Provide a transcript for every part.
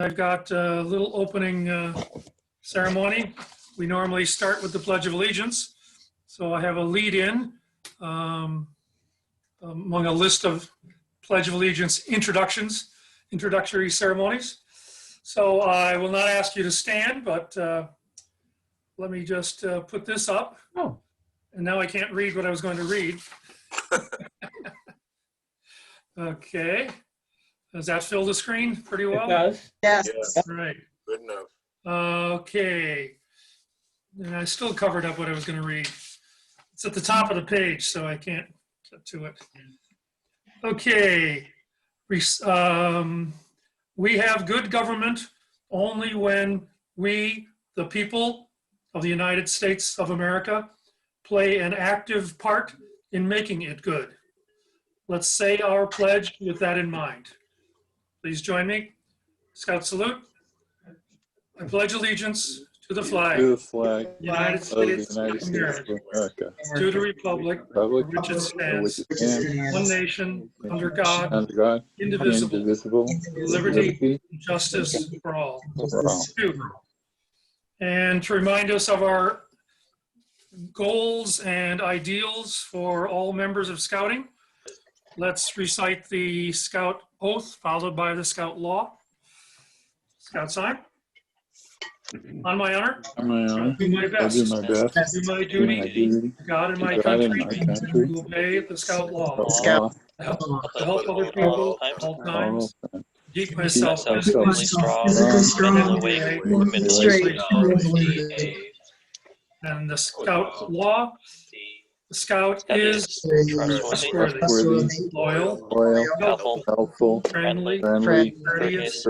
I've got a little opening ceremony. We normally start with the Pledge of Allegiance. So I have a lead-in among a list of Pledge of Allegiance introductory ceremonies. So I will not ask you to stand, but let me just put this up. Oh. And now I can't read what I was going to read. Okay. Does that fill the screen pretty well? It does. Yes. Right. Good enough. Okay. And I still covered up what I was going to read. It's at the top of the page, so I can't get to it. Okay. We have good government only when we, the people of the United States of America, play an active part in making it good. Let's say our pledge with that in mind. Please join me. Scout salute. I pledge allegiance to the flag, United States of America, to the republic, for which it stands, one nation, under God, indivisible, with liberty and justice for all. And to remind us of our goals and ideals for all members of Scouting, let's recite the Scout oath followed by the Scout law. Scout sign. On my honor, On my honor, do my best, I do my best, do my duty, God and my country, to obey the Scout law, Scout. to help other people at all times, keep myself physically strong, mentally awake, committed to and the Scout law. The Scout is trustworthy, trustworthy, loyal, helpful, friendly, courteous,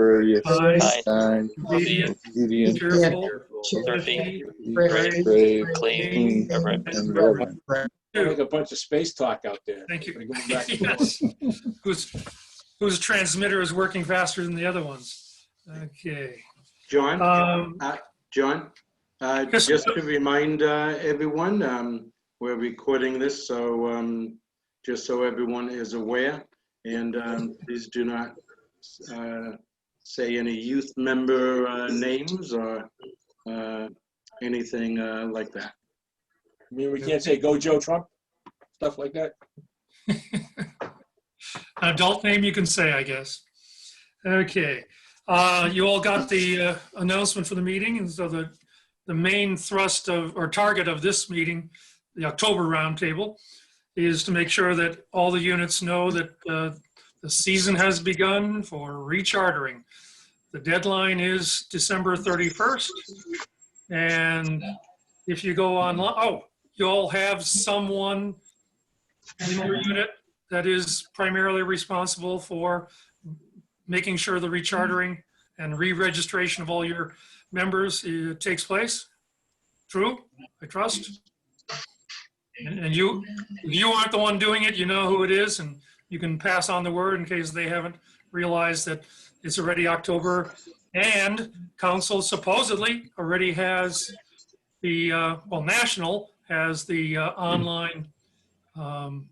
kind, obedient, cheerful, thrifty, brave, clean, reverent. and reverent. Like a bunch of space talk out there. Thank you. Going back and Yes. forth. Whose transmitter is working faster than the other ones? Okay. John, Yes, just to remind everyone, we're recording this, so just so everyone is aware, and please do not say any youth member names or anything like that. I mean, we can't say go Joe Trump, stuff like that. An adult name you can say, I guess. Okay. You all got the announcement for the meeting, and so the main thrust of or target of this meeting, the October Roundtable, is to make sure that all the units know that the season has begun for rechartering. The deadline is December 31st. And if you go online, you all have someone in your unit that is primarily responsible for making sure the rechartering and re-registration of all your members takes place. True? I trust. And you aren't the one doing it, you know who it is, and you can pass on the word in case they haven't realized that it's already October. And council supposedly already has the, National has the online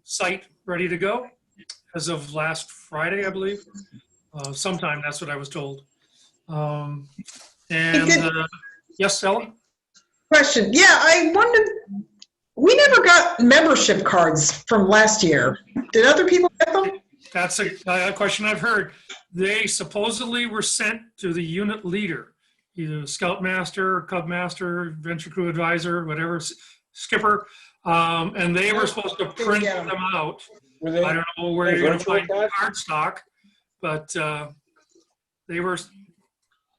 site ready to go as of last Friday, I believe. Sometime, that's what I was told. Yes, Ella? Question. Yeah, I wondered, we never got membership cards from last year. Did other people get them? That's a question I've heard. They supposedly were sent to the unit leader, either Scoutmaster, Cubmaster, Venture Crew Advisor, whatever, skipper, and they were supposed to print them out. I don't know where you're going to find card stock, but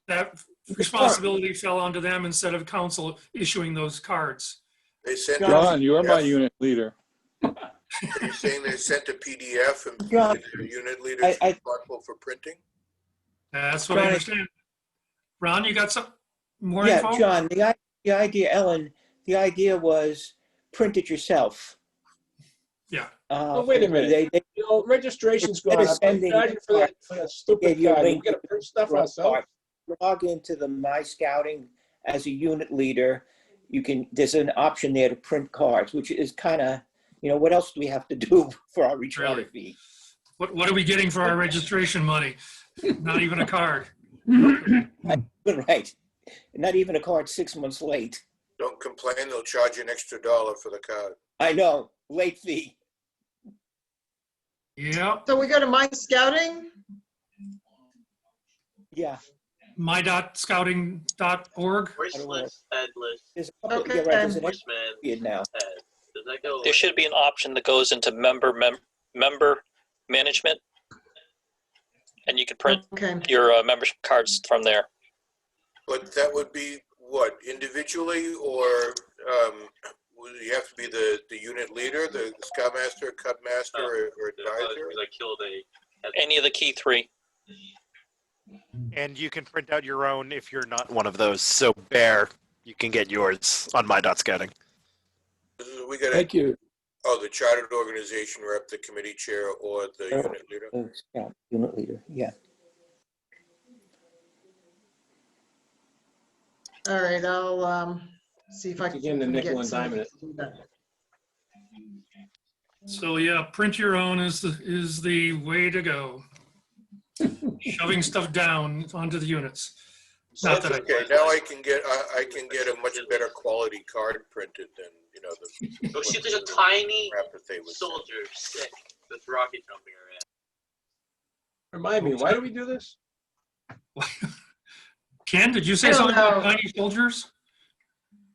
that responsibility fell onto them instead of council issuing those cards. They sent John, you are my PDF. unit leader. Are you saying they sent a PDF and John, your unit leaders responsible for printing? That's what I understand. Ron, you got some more info? Yeah, John, the idea, Ellen, the idea was print it yourself. Yeah. Oh, wait a minute. Registration's gone up. I'm charging for that stupid card. We gotta print stuff ourselves. Log into the My Scouting as a unit leader. There's an option there to print cards, which is kind of, what else do we have to do for our recharter fee? What are we getting for our registration money? Not even a card. Right. Not even a card 6 months late. Don't complain, they'll charge you an extra $1 for the card. I know, late fee. Yep, So we go to My Scouting? Yeah. my.scouting.org. There's a couple, Okay. yeah, right, there's an extra Bushman period now. head. Does that go? There should be an option that goes into member management, and you can print Okay. your membership cards from there. But that would be what, individually, or would you have to be the unit leader, the scoutmaster, cutmaster, or advisor? I killed a. Any of the key three. And you can print out your own if you're not one of those. So Bear, you can get yours on my.scouting. We got Thank you. the chartered organization rep, the committee chair, or the unit leader. Scout unit leader, yeah. All right, I'll see if I can. Again, the get nickel and somebody dime it. to do that. So yeah, print your own is the way to go. Shoving stuff down onto the units. Not that I, Okay, now I can get a much better quality card printed than, the. Oh shit, there's a tiny crap that they would send. soldier sick that's rocket jumping around. Remind me, why do we do this? Ken, did you say I don't something about know. tiny soldiers?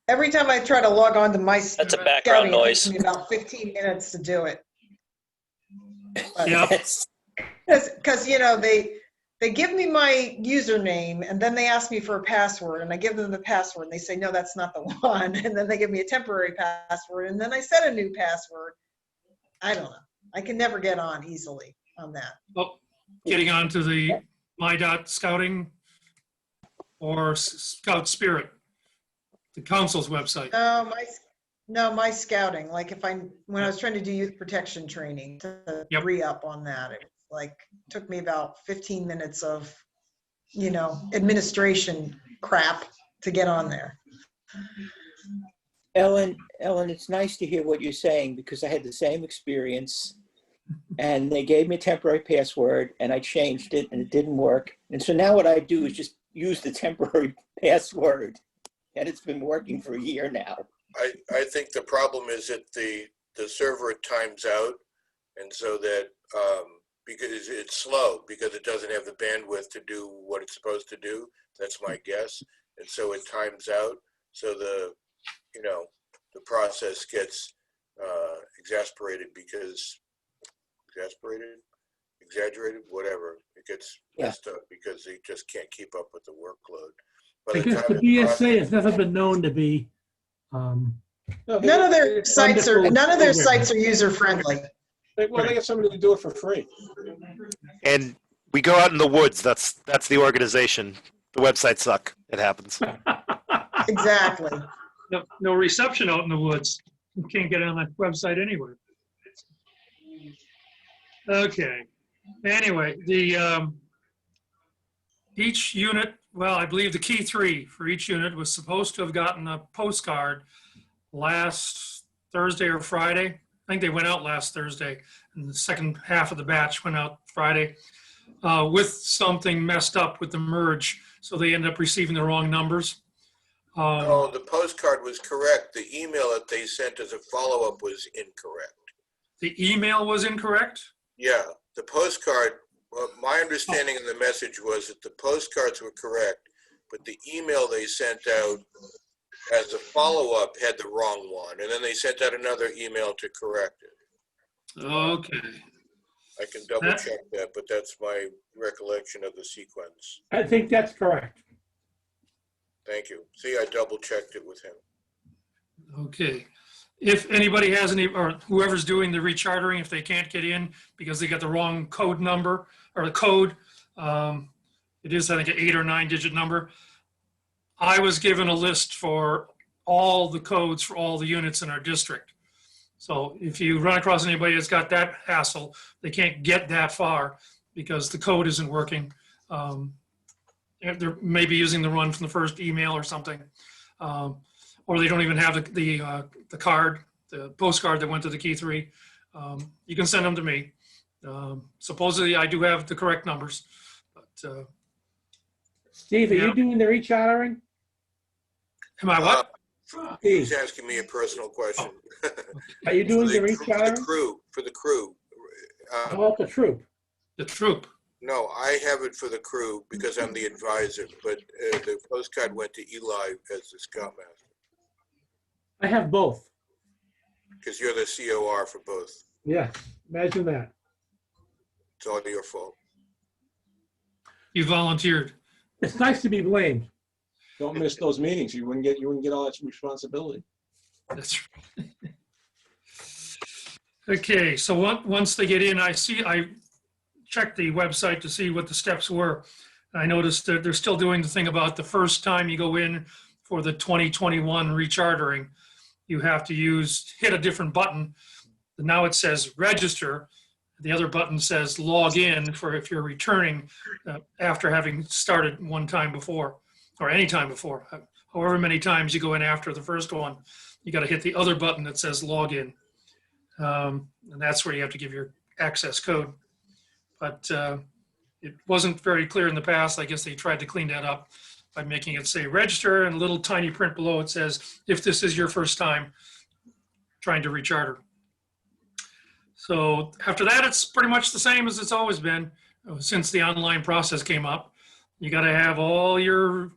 Every time I try to log on to My That's a Scouting, background it noise. takes me about 15 minutes to do it. Yeah. Because, they give me my username and then they ask me for a password and I give them the password and they say, no, that's not the one. And then they give me a temporary password and then I set a new password. I don't know. I can never get on easily on that. Oh, getting onto the my.scouting or Scout Spirit, the council's website. My Scouting. Like when I was trying to do youth protection training to Yep. re-up on that, it took me about 15 minutes of, administration crap to get on there. Ellen, it's nice to hear what you're saying because I had the same experience and they gave me a temporary password and I changed it and it didn't work. And so now what I do is just use the temporary password and it's been working for a year now. I think the problem is that the server times out, and so that because it's slow, because it doesn't have the bandwidth to do what it's supposed to do. That's my guess, and so it times out. So the process gets exasperated, exaggerated, whatever. It gets messed up because they just can't keep up with the workload. Because the BSA has never been known to be. None of their sites are user friendly. They get somebody to do it for free. And we go out in the woods. That's the organization. The websites suck. It happens. Exactly. No reception out in the woods. You can't get on that website anyway. Okay. Anyway, each unit, well, I believe the key three for each unit was supposed to have gotten a postcard last Thursday or Friday. I think they went out last Thursday, and the second half of the batch went out Friday with something messed up with the merge, so they ended up receiving the wrong numbers. No, the postcard was correct. The email that they sent as a follow-up was incorrect. The email was incorrect? Yeah, the postcard, well, my understanding of the message was that the postcards were correct, but the email they sent out as a follow-up had the wrong one, and then they sent out another email to correct it. Okay. I can double check that, but that's my recollection of the sequence. I think that's correct. Thank you. See, I double checked it with him. Okay. If anybody has any, or whoever's doing the rechartering, if they can't get in because they got the wrong code number or the code, it is, I think, an 8 or 9 digit number. I was given a list for all the codes for all the units in our district. So if you run across anybody that's got that hassle, they can't get that far because the code isn't working. They're maybe using the one from the first email or something. Or they don't even have the card, the postcard that went to the key three. You can send them to me. Supposedly I do have the correct numbers, but Steve, are Yeah. you doing the rechartering? Am I what? He's asking me a personal question. Are you doing the For the rechartering? crew, for the crew. How about the troop? The troop. No, I have it for the crew because I'm the advisor, but the postcard went to Eli as the scoutmaster I have both. because you're the COR for both. Yeah, imagine that. It's all your fault. You volunteered. It's nice to be blamed. Don't miss those meetings. You wouldn't get all that responsibility. That's right. Okay, so once they get in, I checked the website to see what the steps were. I noticed that they're still doing the thing about the first time you go in for the 2021 rechartering, you have to hit a different button. Now it says register. The other button says log in for if you're returning after having started one time before or any time before. However many times you go in after the first one, you got to hit the other button that says log in. And that's where you have to give your access code. But it wasn't very clear in the past. I guess they tried to clean that up by making it say register, and a little tiny print below it says, if this is your first time trying to recharter. So after that, it's pretty much the same as it's always been since the online process came up. You got to have all your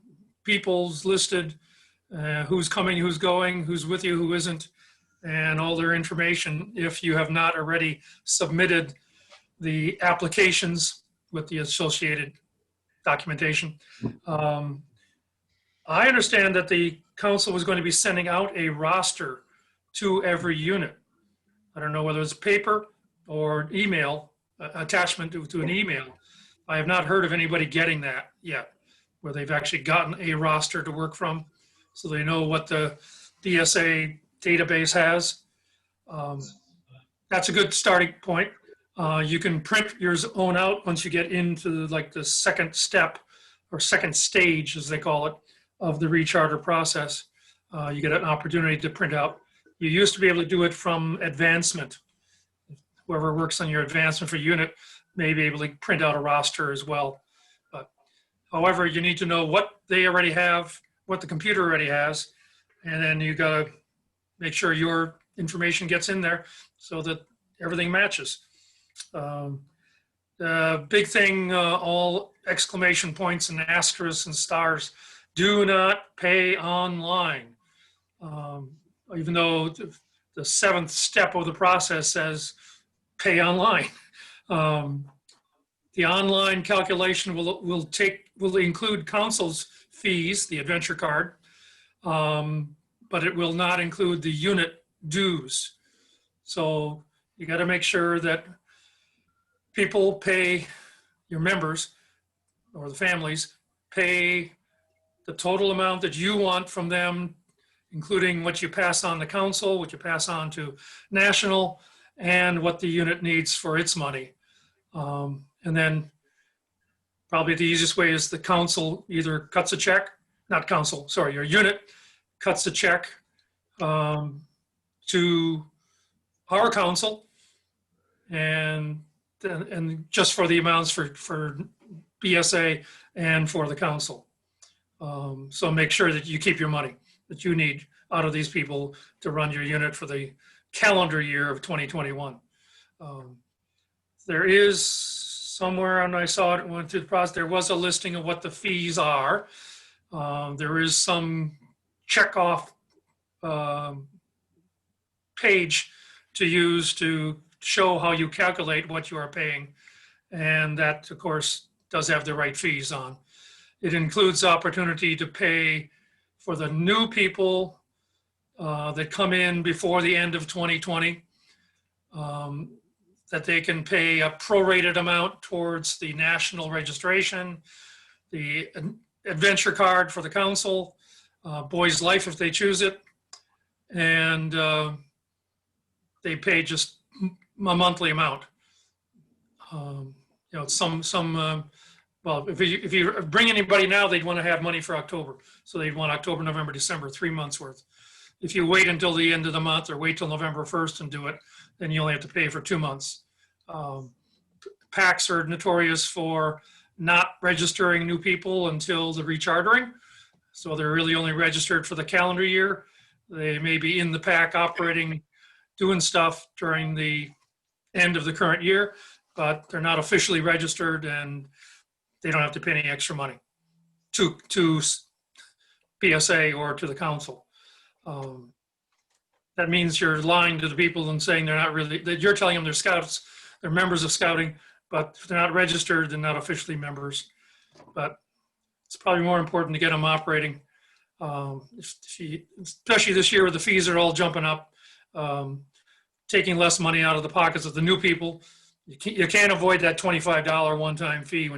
peoples listed, who's coming, who's going, who's with you, who isn't, and all their information if you have not already submitted the applications with the associated documentation. I understand that the council was going to be sending out a roster to every unit. I don't know whether it's paper or email, attachment to an email. I have not heard of anybody getting that yet, where they've actually gotten a roster to work from, so they know what the DSA database has. That's a good starting point. You can print yours own out once you get into like the second step or second stage, as they call it, of the recharter process. You get an opportunity to print out. You used to be able to do it from advancement. Whoever works on your advancement for unit may be able to print out a roster as well. But however, you need to know what they already have, what the computer already has, and then you gotta make sure your information gets in there so that everything matches. The big thing, all exclamation points and asterisks and stars, do not pay online. Even though the seventh step of the process says pay online. The online calculation will include council's fees, the adventure card, but it will not include the unit dues. So you got to make sure that people pay, your members or the families pay the total amount that you want from them, including what you pass on to council, what you pass on to national, and what the unit needs for its money. And then probably the easiest way is the council either cuts a check, not council, sorry, your unit cuts a check to our council and just for the amounts for BSA and for the council. So make sure that you keep your money that you need out of these people to run your unit for the calendar year of 2021. There is somewhere, and I saw it went through the process, there was a listing of what the fees are. There is some checkoff page to use to show how you calculate what you are paying. And that, of course, does have the right fees on. It includes opportunity to pay for the new people that come in before the end of 2020, that they can pay a prorated amount towards the national registration, the adventure card for the council, Boys Life if they choose it, and they pay just a monthly amount. You know, well, if you bring anybody now, they'd want to have money for October. So they'd want October, November, December, 3 months worth. If you wait until the end of the month or wait till November 1st and do it, then you only have to pay for 2 months. PACs are notorious for not registering new people until the rechartering. So they're really only registered for the calendar year. They may be in the pack operating, doing stuff during the end of the current year, but they're not officially registered and they don't have to pay any extra money to PSA or to the council. That means you're lying to the people and saying they're not really, that you're telling them they're scouts, they're members of scouting, but if they're not registered, they're not officially members. But it's probably more important to get them operating. Especially this year where the fees are all jumping up, taking less money out of the pockets of the new people. You can't avoid that $25 one-time fee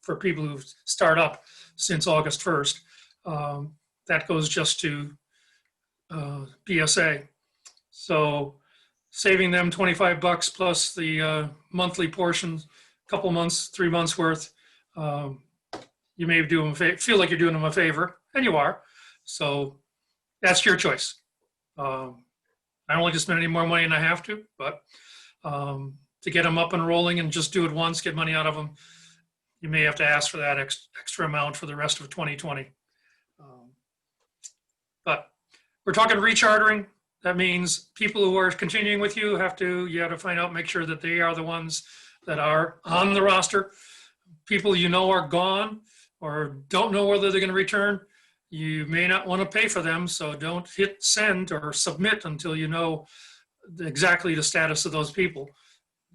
for people who start up since August 1st. That goes just to PSA. So saving them $25 plus the monthly portions, couple months, 3 months worth, you may do them feel like you're doing them a favor, and you are. So that's your choice. I don't like to spend any more money than I have to, but to get them up and rolling and just do it once, get money out of them, you may have to ask for that extra amount for the rest of 2020. But we're talking rechartering. That means people who are continuing with you have to find out, make sure that they are the ones that are on the roster. People you know are gone or don't know whether they're going to return, you may not want to pay for them, so don't hit send or submit until you know exactly the status of those people.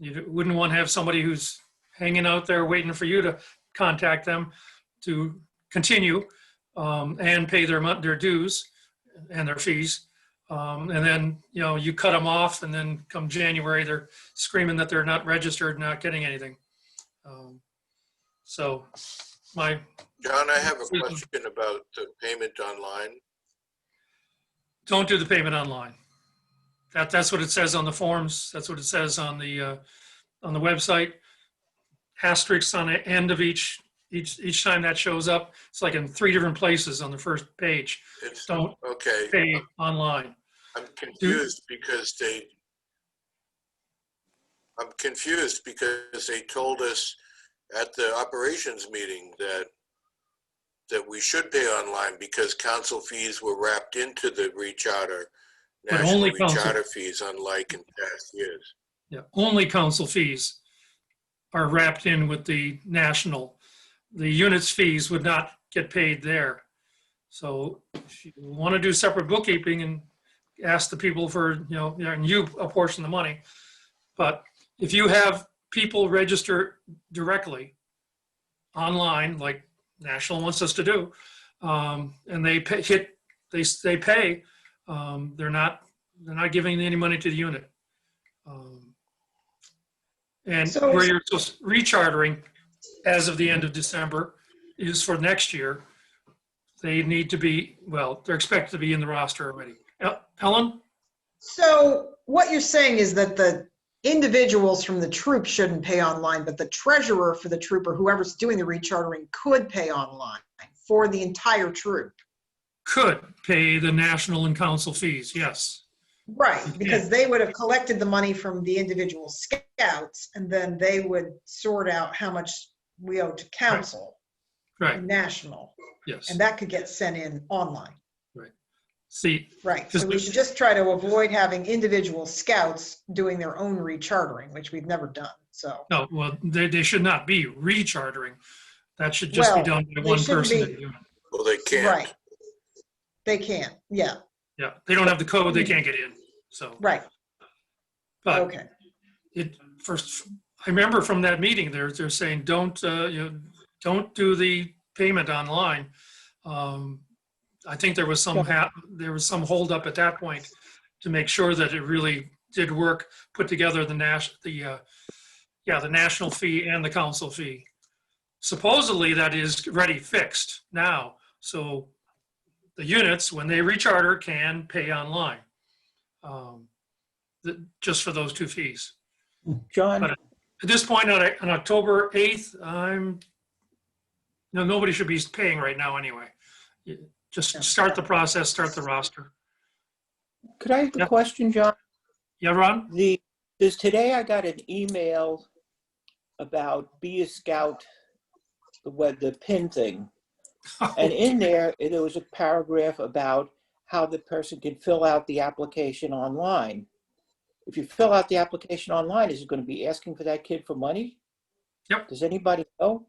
You wouldn't want to have somebody who's hanging out there waiting for you to contact them to continue and pay their dues and their fees. And then, you cut them off, and then come January, they're screaming that they're not registered, not getting anything. John, I have a question about the payment online. Don't do the payment online. That's what it says on the forms. That's what it says on the website. Asterisks on the end of each time that shows up. It's like in 3 different places on the first page. Don't pay online. I'm confused because they told us at the operations meeting that we should pay online because council fees were wrapped into the recharter, national recharter fees, unlike in past years. Yeah, only council fees are wrapped in with the national. The units fees would not get paid there. So if you want to do separate bookkeeping and ask the people for, and you apportion the money. But if you have people register directly online, like National wants us to do, and they pay, they're not giving any money to the unit. And So- where you're just rechartering as of the end of December is for next year. They need to be, they're expected to be in the roster already. Ellen? So what you're saying is that the individuals from the troop shouldn't pay online, but the treasurer for the troop or whoever's doing the rechartering could pay online for the entire troop. Could pay the national and council fees, yes. Right, because they would have collected the money from the individual scouts, and then they would sort out how much we owe to council. Right. And national. Yes. And that could get sent in online. Right. See. Right, so we should just try to avoid having individual scouts doing their own rechartering, which we've never done, so. No, well, they should not be rechartering. That should just be done by one person at a unit. Well, they can't. Right. They can't, yeah, Yeah, they don't have the code, they can't get in, so. right, But okay. I remember from that meeting, they're saying, don't do the payment online. I think there was some holdup at that point to make sure that it really did work, put together the national fee and the council fee. Supposedly that is already fixed now. So the units, when they recharter, can pay online, just for those 2 fees. John, But at this point on October 8th, nobody should be paying right now anyway. Just start the process, start the roster. could I ask a question, John? Yeah, Ron? Today I got an email about Be a Scout the PIN thing. And in there was a paragraph about how the person can fill out the application online. If you fill out the application online, is it going to be asking for that kid for money? Yep. Does anybody know?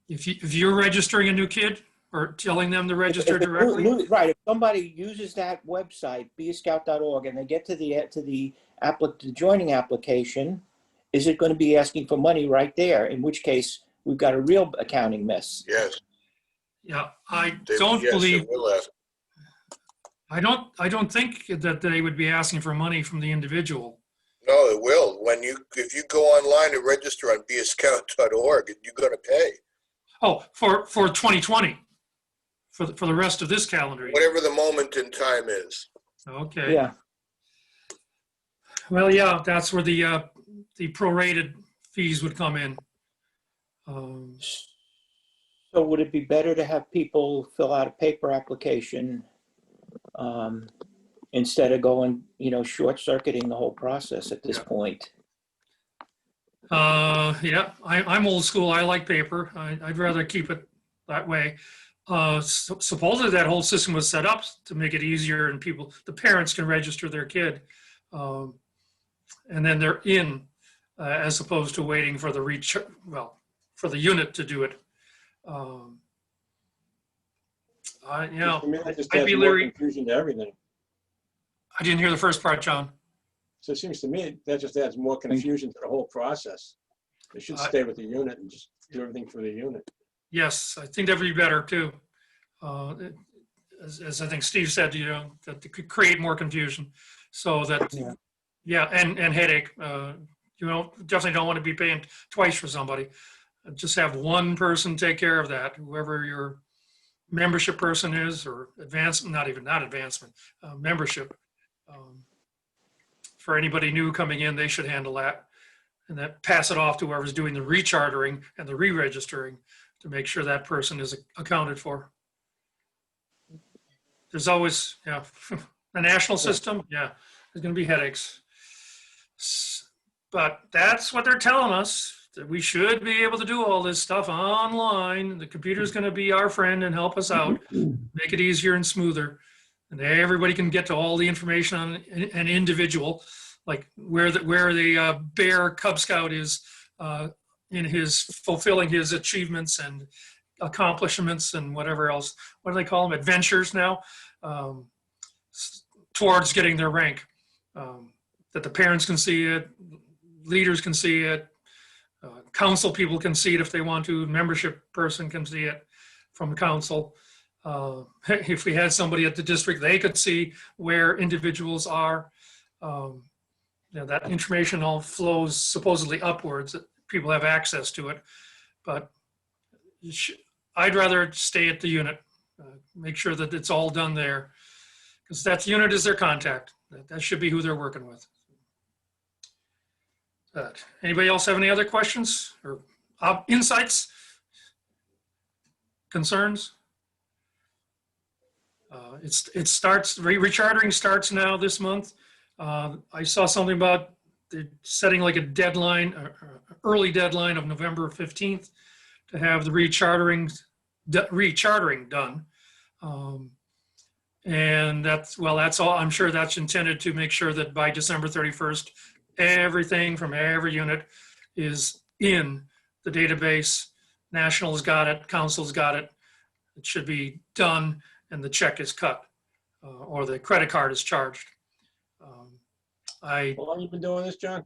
If you're registering a new kid or telling them to register If it- directly, right. If somebody uses that website, beascout.org, and they get to the joining application, is it going to be asking for money right there? In which case, we've got a real accounting mess. Yes. yeah, I They- don't yes, believe, it will ask. I don't think that they would be asking for money from the individual. No, it will. If you go online and register on beascout.org, you're going to pay. Oh, for 2020, for the rest of this calendar year. Whatever the moment in time is. Okay. Yeah. Well, yeah, that's where the prorated fees would come in. So would it be better to have people fill out a paper application instead of going, short-circuiting the whole process at this point? Yeah, I'm old school. I like paper. I'd rather keep it that way. Supposedly that whole system was set up to make it easier and the parents can register their kid. And then they're in, as opposed to waiting for for the unit to do it. To me, that just I'd adds be more leery. confusion to everything. I didn't hear the first part, John. So it seems to me that just adds more confusion to the whole process. They should stay with the unit and just do everything for the unit. Yes, I think that would be better too. As I think Steve said, that it could create more confusion so that, and headache. Definitely don't want to be paying twice for somebody. Just have one person take care of that, whoever your membership person is, or membership. For anybody new coming in, they should handle that, and then pass it off to whoever's doing the rechartering and the re-registering to make sure that person is accounted for. There's always, a national system, there's going to be headaches. But that's what they're telling us, that we should be able to do all this stuff online. The computer's going to be our friend and help us out, make it easier and smoother. And everybody can get to all the information on an individual, like where the Bear Cub Scout is in his fulfilling his achievements and accomplishments and whatever else. What do they call them? Adventures now, towards getting their rank. That the parents can see it, leaders can see it, council people can see it if they want to, membership person can see it from the council. If we had somebody at the district, they could see where individuals are. That information all flows supposedly upwards, that people have access to it. But I'd rather stay at the unit, make sure that it's all done there, because that unit is their contact. That should be who they're working with. Anybody else have any other questions or insights, concerns? Rechartering starts now this month. I saw something about setting like a deadline, early deadline of November 15th to have the rechartering done. And that's all. I'm sure that's intended to make sure that by December 31st, everything from every unit is in the database. National's got it, council's got it. It should be done and the check is cut or the credit card is charged. How long you been doing this, John?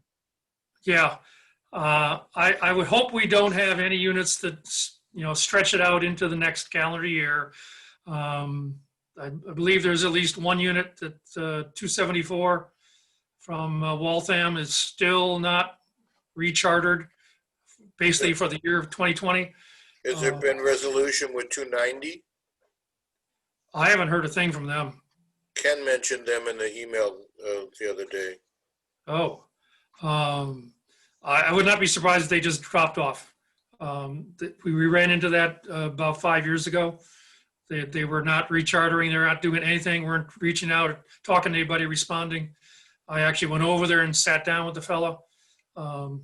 Yeah, I would hope we don't have any units that stretch it out into the next calendar year. I believe there's at least one unit that 274 from Waltham is still not rechartered, basically for the year of 2020. Has there been resolution with 290? I haven't heard a thing from them. Ken mentioned them in the email the other day. Oh, I would not be surprised if they just dropped off. We ran into that about 5 years ago. They were not rechartering. They're not doing anything. Weren't reaching out, talking to anybody, responding. I actually went over there and sat down with the fellow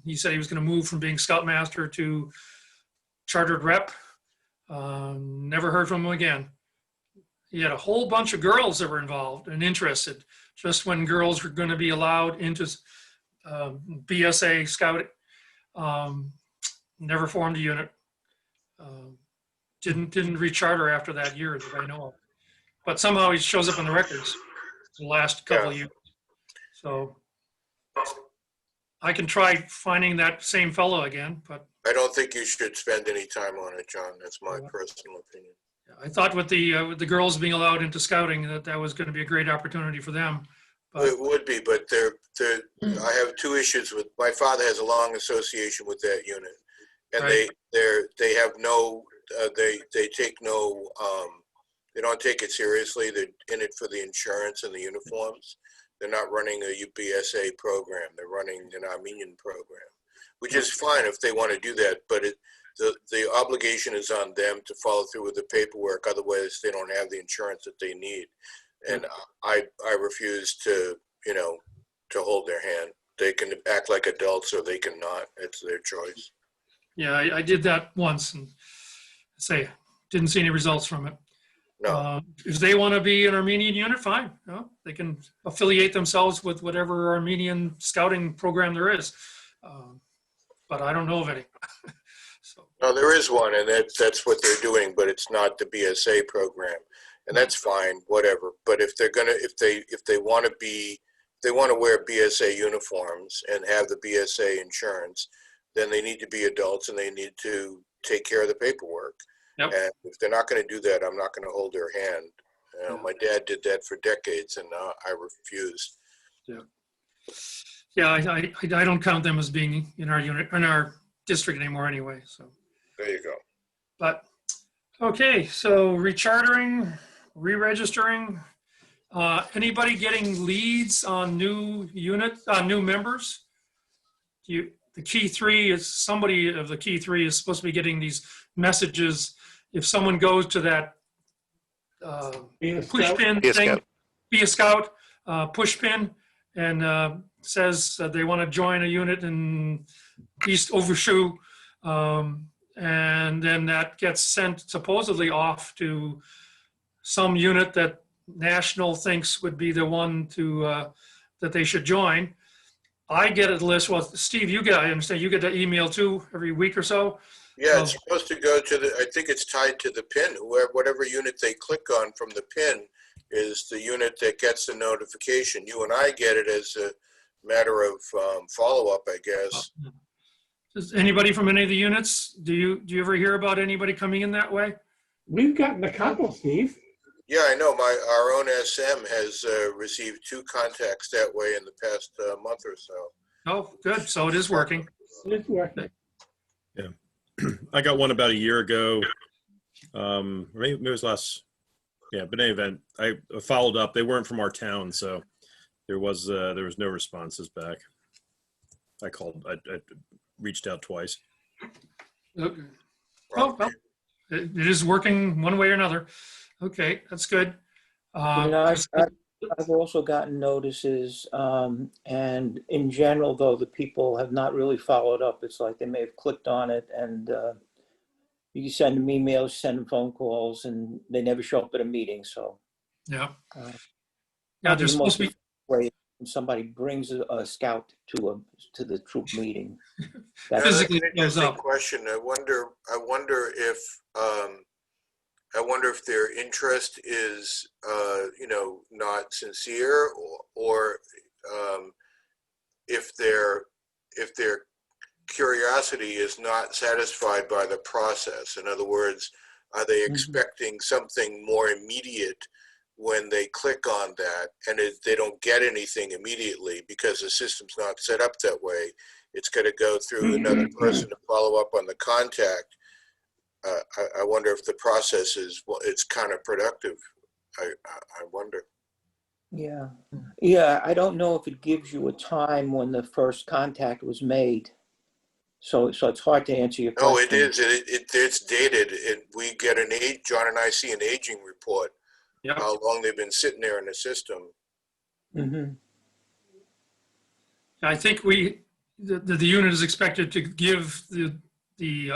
He said he was going to move from being scoutmaster to chartered rep. Never heard from him again. He had a whole bunch of girls that were involved and interested just when girls were going to be allowed into BSA scouting. Never formed a unit. Didn't recharter after that year that I know of. But somehow he shows up in the records the last couple of years. So I can try finding that same fellow again, but I don't think you should spend any time on it, John. That's my Yeah. personal opinion. I thought with the girls being allowed into scouting that was going to be a great opportunity for them. But It would be, but I have two issues with, my father has a long association with that unit. And Right. they have no, they take no, they don't take it seriously. They're in it for the insurance and the uniforms. They're not running a UBSA program. They're running an Armenian program, which is fine if they want to do that, but the obligation is on them to follow through with the paperwork. Otherwise, they don't have the insurance that they need. And I refuse to, to hold their hand. They can act like adults or they cannot. It's their choice. yeah, I did that once and didn't see any results from it. No. If they want to be an Armenian unit, fine. They can affiliate themselves with whatever Armenian scouting program there is. But I don't know of any. So, No, there is one, and that's what they're doing, but it's not the BSA program, and that's fine, whatever. But if they're gonna, if they want to wear BSA uniforms and have the BSA insurance, then they need to be adults and they need to take care of the paperwork. Yep. And if they're not going to do that, I'm not going to hold their hand. My dad did that for decades, and I refused. yeah, I don't count them as being in our unit, in our district anymore anyway. So, There you go. but okay, so rechartering, re-registering. Anybody getting leads on new members? The key three is somebody of the key three is supposed to be getting these messages. If someone goes to that push pin Be a thing, scout. be a scout, push pin, and says they want to join a unit in East Overshoe, and then that gets sent supposedly off to some unit that National thinks would be the one to that they should join. I get a list. Well, Steve, I understand you get the email too every week or so. Yeah, it's supposed to go to I think it's tied to the pin. Whatever unit they click on from the pin is the unit that gets the notification. You and I get it as a matter of follow-up, I guess. Does anybody from any of the units, do you ever hear about anybody coming in that way? We've gotten a couple, Steve. Yeah, I know. Our own SM has received 2 contacts that way in the past month or so. Oh, good. So it is working. It's working. I got one about a year ago. Maybe it was last. Yeah, but in any event, I followed up. They weren't from our town, so there was no responses back. I called. I reached out twice. Okay. Well, it is working one way or another. Okay, that's good. I've also gotten notices, and in general, though, the people have not really followed up. It's like they may have clicked on it, and you can send them emails, send them phone calls, and they never show up at a meeting. So Yeah. Uh, Yeah, there's supposed to be. when somebody brings a scout to the troop meeting. Yeah, Physically that's an goes interesting up. question. I wonder if their interest is, not sincere, or if their curiosity is not satisfied by the process. In other words, are they expecting something more immediate when they click on that, and they don't get anything immediately because the system's not set up that way? It's going to go through another person to follow up on the contact. I wonder if the process it's counterproductive. I wonder. Yeah. I don't know if it gives you a time when the first contact was made. So it's hard to answer your question. No, it is. It's dated. We get John and I see an aging report. Yeah. How long they've been sitting there in the system. Mm-hmm. I think we the unit is expected to give the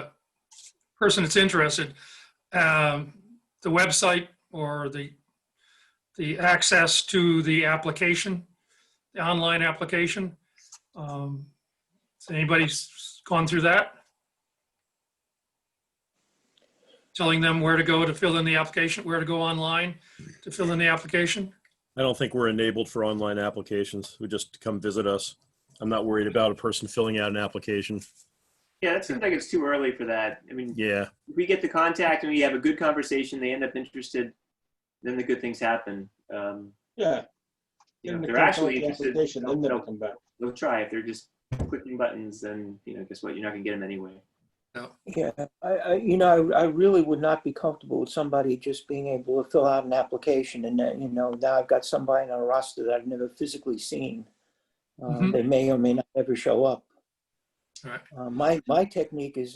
person that's interested the website or the access to the application, the online application. Has anybody gone through that? Telling them where to go to fill in the application, where to go online to fill in the application? I don't think we're enabled for online applications. We just come visit us. I'm not worried about a person filling out an application. Yeah, that seems like it's too early for that. I mean, Yeah. if we get the contact and we have a good conversation, they end up interested, then the good things happen. Yeah. You know, if Give them they're the actually the interested, application, then they'll come back. they'll try. If they're just clicking buttons, then, guess what? You're not gonna get them anyway. Yeah, I really would not be comfortable with somebody just being able to fill out an application and then, now I've got somebody on a roster that I've never physically seen. Mhm. They may or may not ever show up. Right. My technique is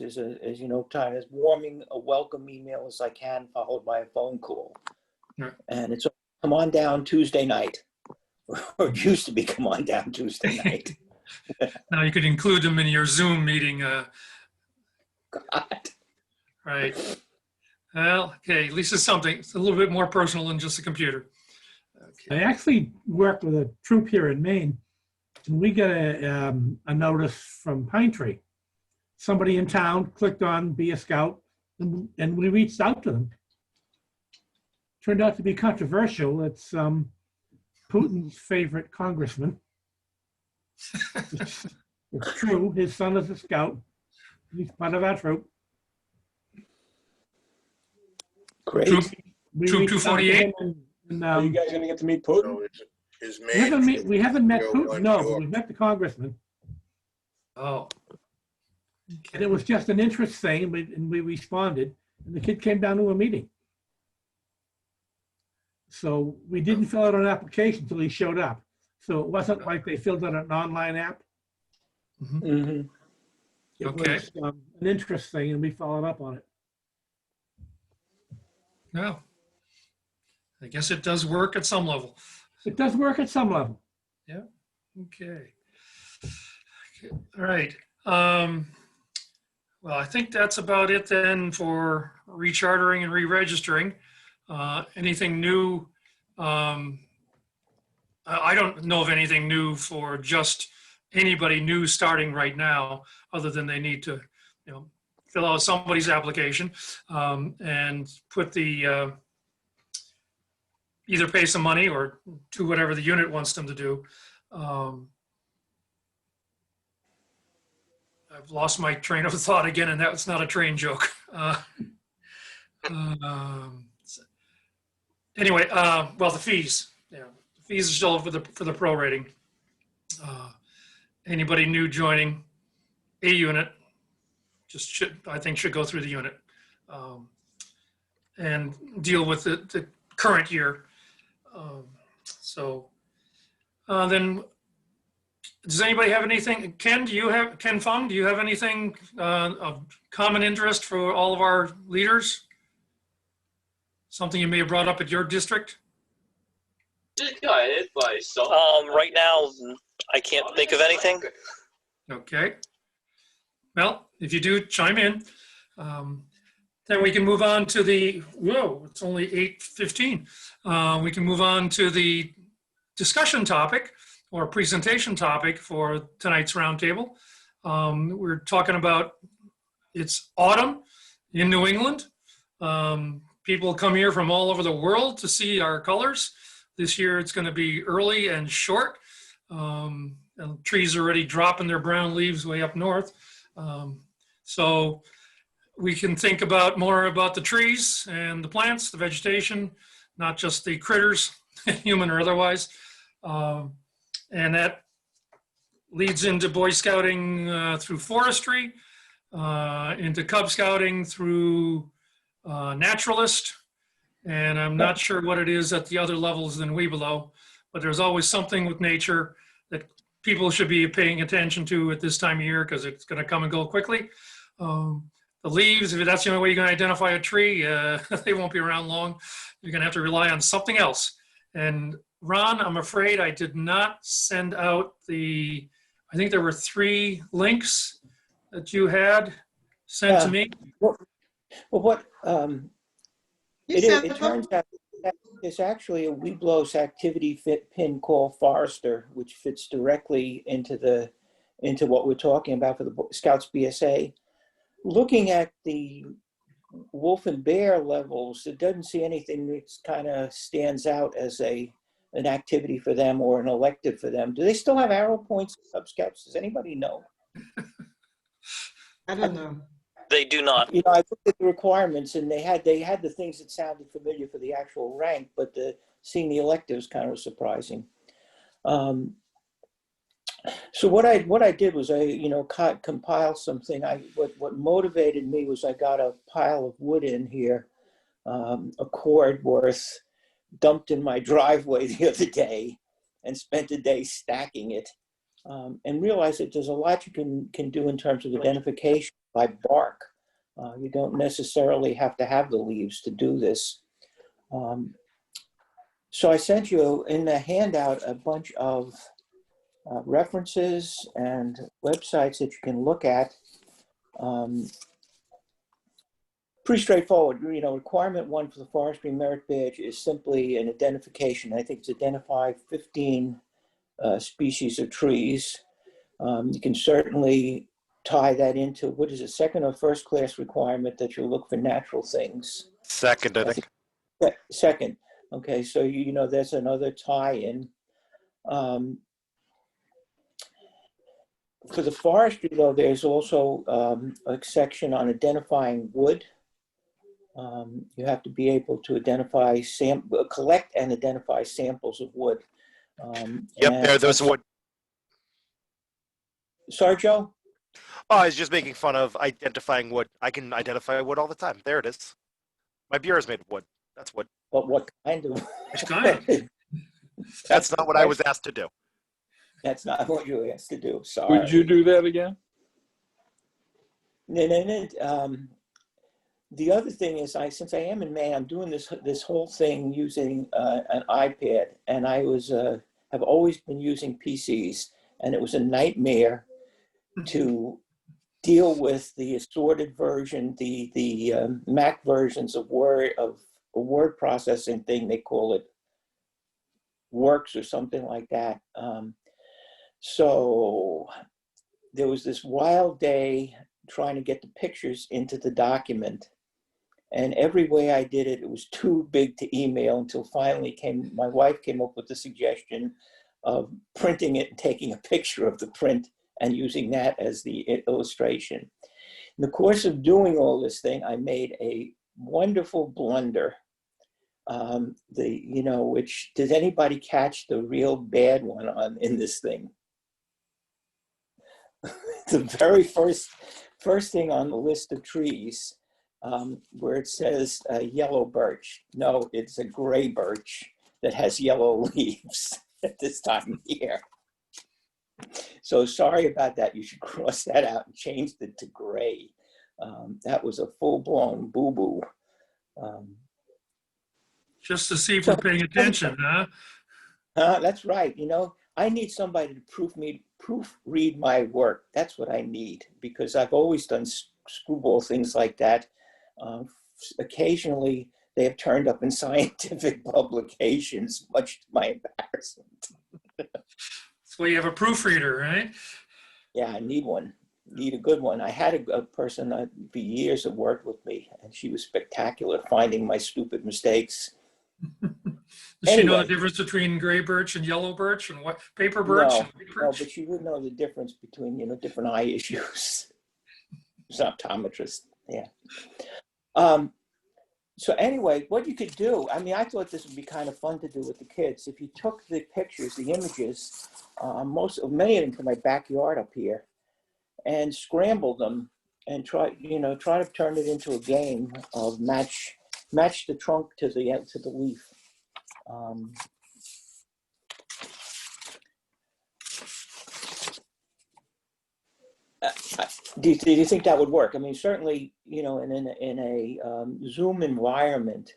time is warming a welcome email as I can, followed by a phone call. Right. And it's come on down Tuesday night, or it used to be come on down Tuesday night. Now you could include them in your Zoom meeting. God. Right. Well, okay, at least it's something. It's a little bit more personal than just a computer. I actually work with a troop here in Maine, and we got a notice from Pine Tree. Somebody in town clicked on Be a Scout, and we reached out to them. Turned out to be controversial. It's Putin's favorite congressman. It's true. His son is a scout. He's part of our troop. Great. Troop We Troop reached out to 248? him and, Are you guys gonna get to meet Putin? So it's his we haven't met Joe Putin. Biden, No, Joe. but we've met the congressman. Oh. And it was just an interest thing, and we responded, and the kid came down to a meeting. So we didn't fill out an application until he showed up. So it wasn't like they filled out an online app. Mhm. It Okay. was an interest thing, and we followed up on it. No. I guess it does work at some level. It does work at some level. Okay. All right. Well, I think that's about it then for rechartering and re-registering. Anything new? I don't know of anything new for just anybody new starting right now, other than they need to, fill out somebody's application and put the either pay some money or do whatever the unit wants them to do. I've lost my train of thought again, and that's not a train joke. Anyway, well, the fees. Yeah, the fees are still for the prorating. Anybody new joining a unit I think should go through the unit and deal with the current year. Then, does anybody have anything? Ken Fung, do you have anything of common interest for all of our leaders? Something you may have brought up at your district? Right now, I can't think of anything. Okay. Well, if you do, chime in. Then we can move on to it's only 8:15. We can move on to the discussion topic or presentation topic for tonight's roundtable. We're talking about, it's autumn in New England. People come here from all over the world to see our colors. This year it's going to be early and short. And trees are already dropping their brown leaves way up north. So we can think more about the trees and the plants, the vegetation, not just the critters, human or otherwise. And that leads into Boy Scouting through forestry, into Cub Scouting through naturalist. And I'm not sure what it is at the other levels than we below, but there's always something with nature that people should be paying attention to at this time of year, because it's going to come and go quickly. The leaves, if that's the only way you're going to identify a tree, they won't be around long. You're going to have to rely on something else. And Ron, I'm afraid I did not send out I I think there were 3 links that you had sent to Yeah. me. Well, what, You sent it them? turns out that there's actually a Weeblos activity fit pin called Forester, which fits directly into what we're talking about for the Scouts BSA. Looking at the wolf and bear levels, it doesn't see anything that kind of stands out as an activity for them or an elective for them. Do they still have arrow points in Cub Scouts? Does anybody know? I don't know. They do not. You know, I looked at the requirements and they had the things that sounded familiar for the actual rank, but seeing the electives kind of surprising. So what I did was I compiled something. What motivated me was I got a pile of wood in here, a cord worth, dumped in my driveway the other day, and spent a day stacking it, and realized that there's a lot you can do in terms of identification by bark. You don't necessarily have to have the leaves to do this. So I sent you in the handout a bunch of references and websites that you can look at. Pretty straightforward. You know, requirement 1 for the forestry merit badge is simply an identification. I think it's identify 15 species of trees. You can certainly tie that into, what is it, second or first class requirement that you look for natural things? Second, I think. Second. Okay, so you know there's another tie-in. For the forestry, though, there's also a section on identifying wood. You have to be able to identify, collect and identify samples of wood. Yep, there, those wood. Sorry, Joe? Oh, I was just making fun of identifying wood. I can identify wood all the time. There it is. My bureau is made of wood. That's wood. But what kind of? Which kind? That's not what I was asked to do. That's not what you were asked to do. Sorry. Would you do that again? No. The other thing is, since I am in Maine, I'm doing this whole thing using an iPad, and I have always been using PCs, and it was a nightmare to deal with the assorted version, the Mac versions of a word processing thing. They call it Works or something like that. So there was this wild day trying to get the pictures into the document. And every way I did it, it was too big to email until finally my wife came up with the suggestion of printing it and taking a picture of the print and using that as the illustration. In the course of doing all this thing, I made a wonderful blunder. Which, does anybody catch the real bad one in this thing? The very first thing on the list of trees, where it says yellow birch. No, it's a gray birch that has yellow leaves at this time of year. So sorry about that. You should cross that out and change it to gray. That was a full-blown boo-boo. Just to see if we're paying attention, huh? That's right. You know, I need somebody to proofread my work. That's what I need, because I've always done screwball things like that. Occasionally, they have turned up in scientific publications, much to my embarrassment. So you have a proofreader, right? Yeah, I need one. Need a good one. I had a person for years that worked with me, and she was spectacular finding my stupid mistakes. Does she know the difference between gray birch and yellow birch and what paper birch? No, and white birch? but she would know the difference between different eye issues. She's an optometrist. Yeah. So anyway, what you could do, I mean, I thought this would be kind of fun to do with the kids. If you took the pictures, the images, many of them from my backyard up here, and scrambled them and try to turn it into a game of match the trunk to the leaf. Do you think that would work? I mean, certainly, in a Zoom environment,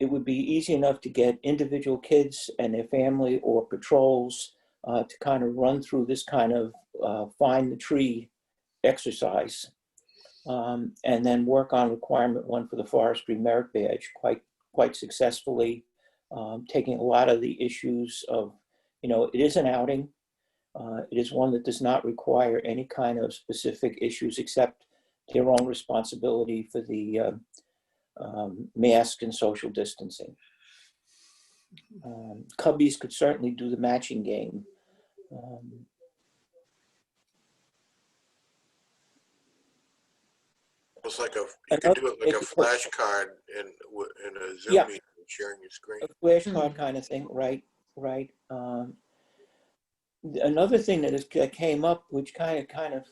it would be easy enough to get individual kids and their family or patrols to kind of run through this kind of find the tree exercise, and then work on requirement 1 for the forestry merit badge quite successfully, taking a lot of the issues of, it is an outing. It is one that does not require any kind of specific issues except their own responsibility for the mask and social distancing. Cubbies could certainly do the matching game. It's like you could do it like a flashcard in a Zoom Yeah. meeting, sharing your screen. A flashcard kind of thing, right. Another thing that came up, which kind of,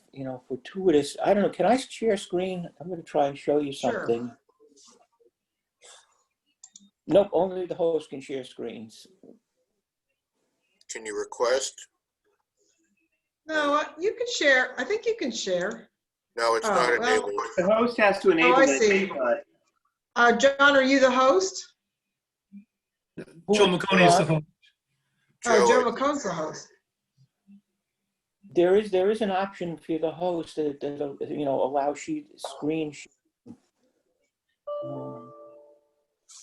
fortuitous. I don't know. Can I share screen? I'm going to try and show you Sure. something. Nope, only the host can share screens. Can you request? No, you can share. I think you can share. No, it's Oh, not well. enabled. The host has to enable I it. see. but John, are you the host? Joe McConey is the host. Oh, Joe Joe, McCone's the host. There is an option for the host that allows screen.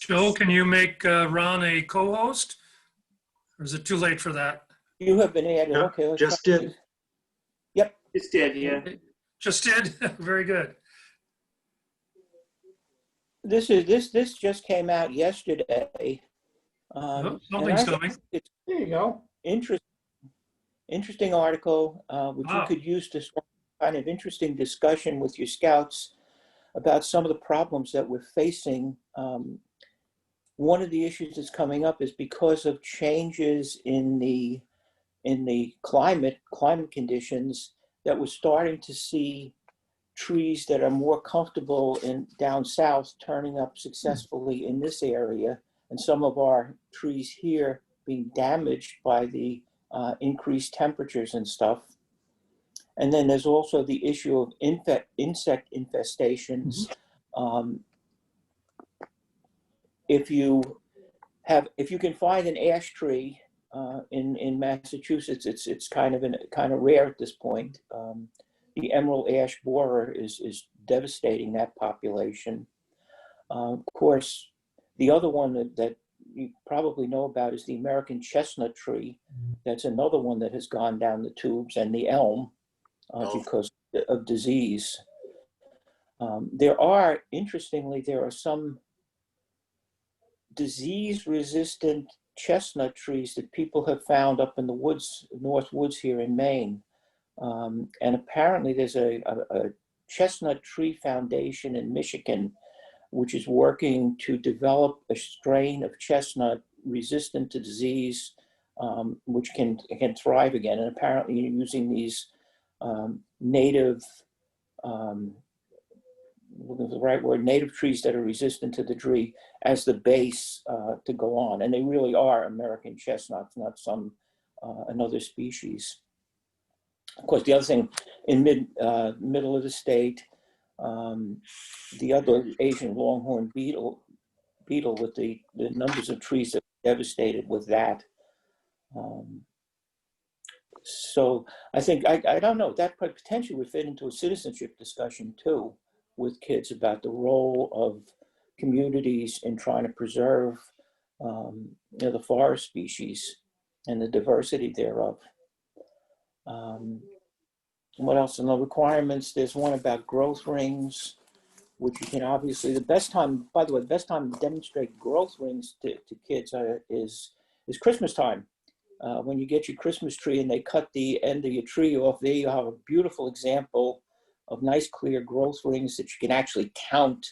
Joe, can you make Ron a co-host? Or is it too late for that? You have been added. Yeah, Okay, let's just try. did. Yep. Just did, yeah. Just did? Very good. This just came out yesterday. Oh, And something's I think coming. it's There you go. interesting article, which you Wow. could use to start kind of interesting discussion with your scouts about some of the problems that we're facing. One of the issues that's coming up is because of changes in the climate conditions, that we're starting to see trees that are more comfortable down south turning up successfully in this area, and some of our trees here being damaged by the increased temperatures and stuff. And then there's also the issue of insect infestations. If you can find an ash tree in Massachusetts, it's kind of rare at this point. The emerald ash borer is devastating that population. Of course, the other one that you probably know about is the American chestnut tree. That's another one that has gone down the tubes, and the elm because of disease. Interestingly, there are some disease-resistant chestnut trees that people have found up in the woods, North Woods here in Maine. And apparently there's a chestnut tree foundation in Michigan, which is working to develop a strain of chestnut resistant to disease, which can thrive again. And apparently you're using these native, looking for the right word, native trees that are resistant to the tree as the base to go on. And they really are American chestnuts, not some another species. Of course, the other thing, in middle of the state, the other Asian longhorn beetle with the numbers of trees that are devastated with that. So I think, I don't know, that potentially would fit into a citizenship discussion too, with kids about the role of communities in trying to preserve the forest species and the diversity thereof. What else in the requirements? There's one about growth rings, which you can obviously, the best time to demonstrate growth rings to kids is Christmas time. When you get your Christmas tree and they cut the end of your tree off, there you have a beautiful example of nice clear growth rings that you can actually count.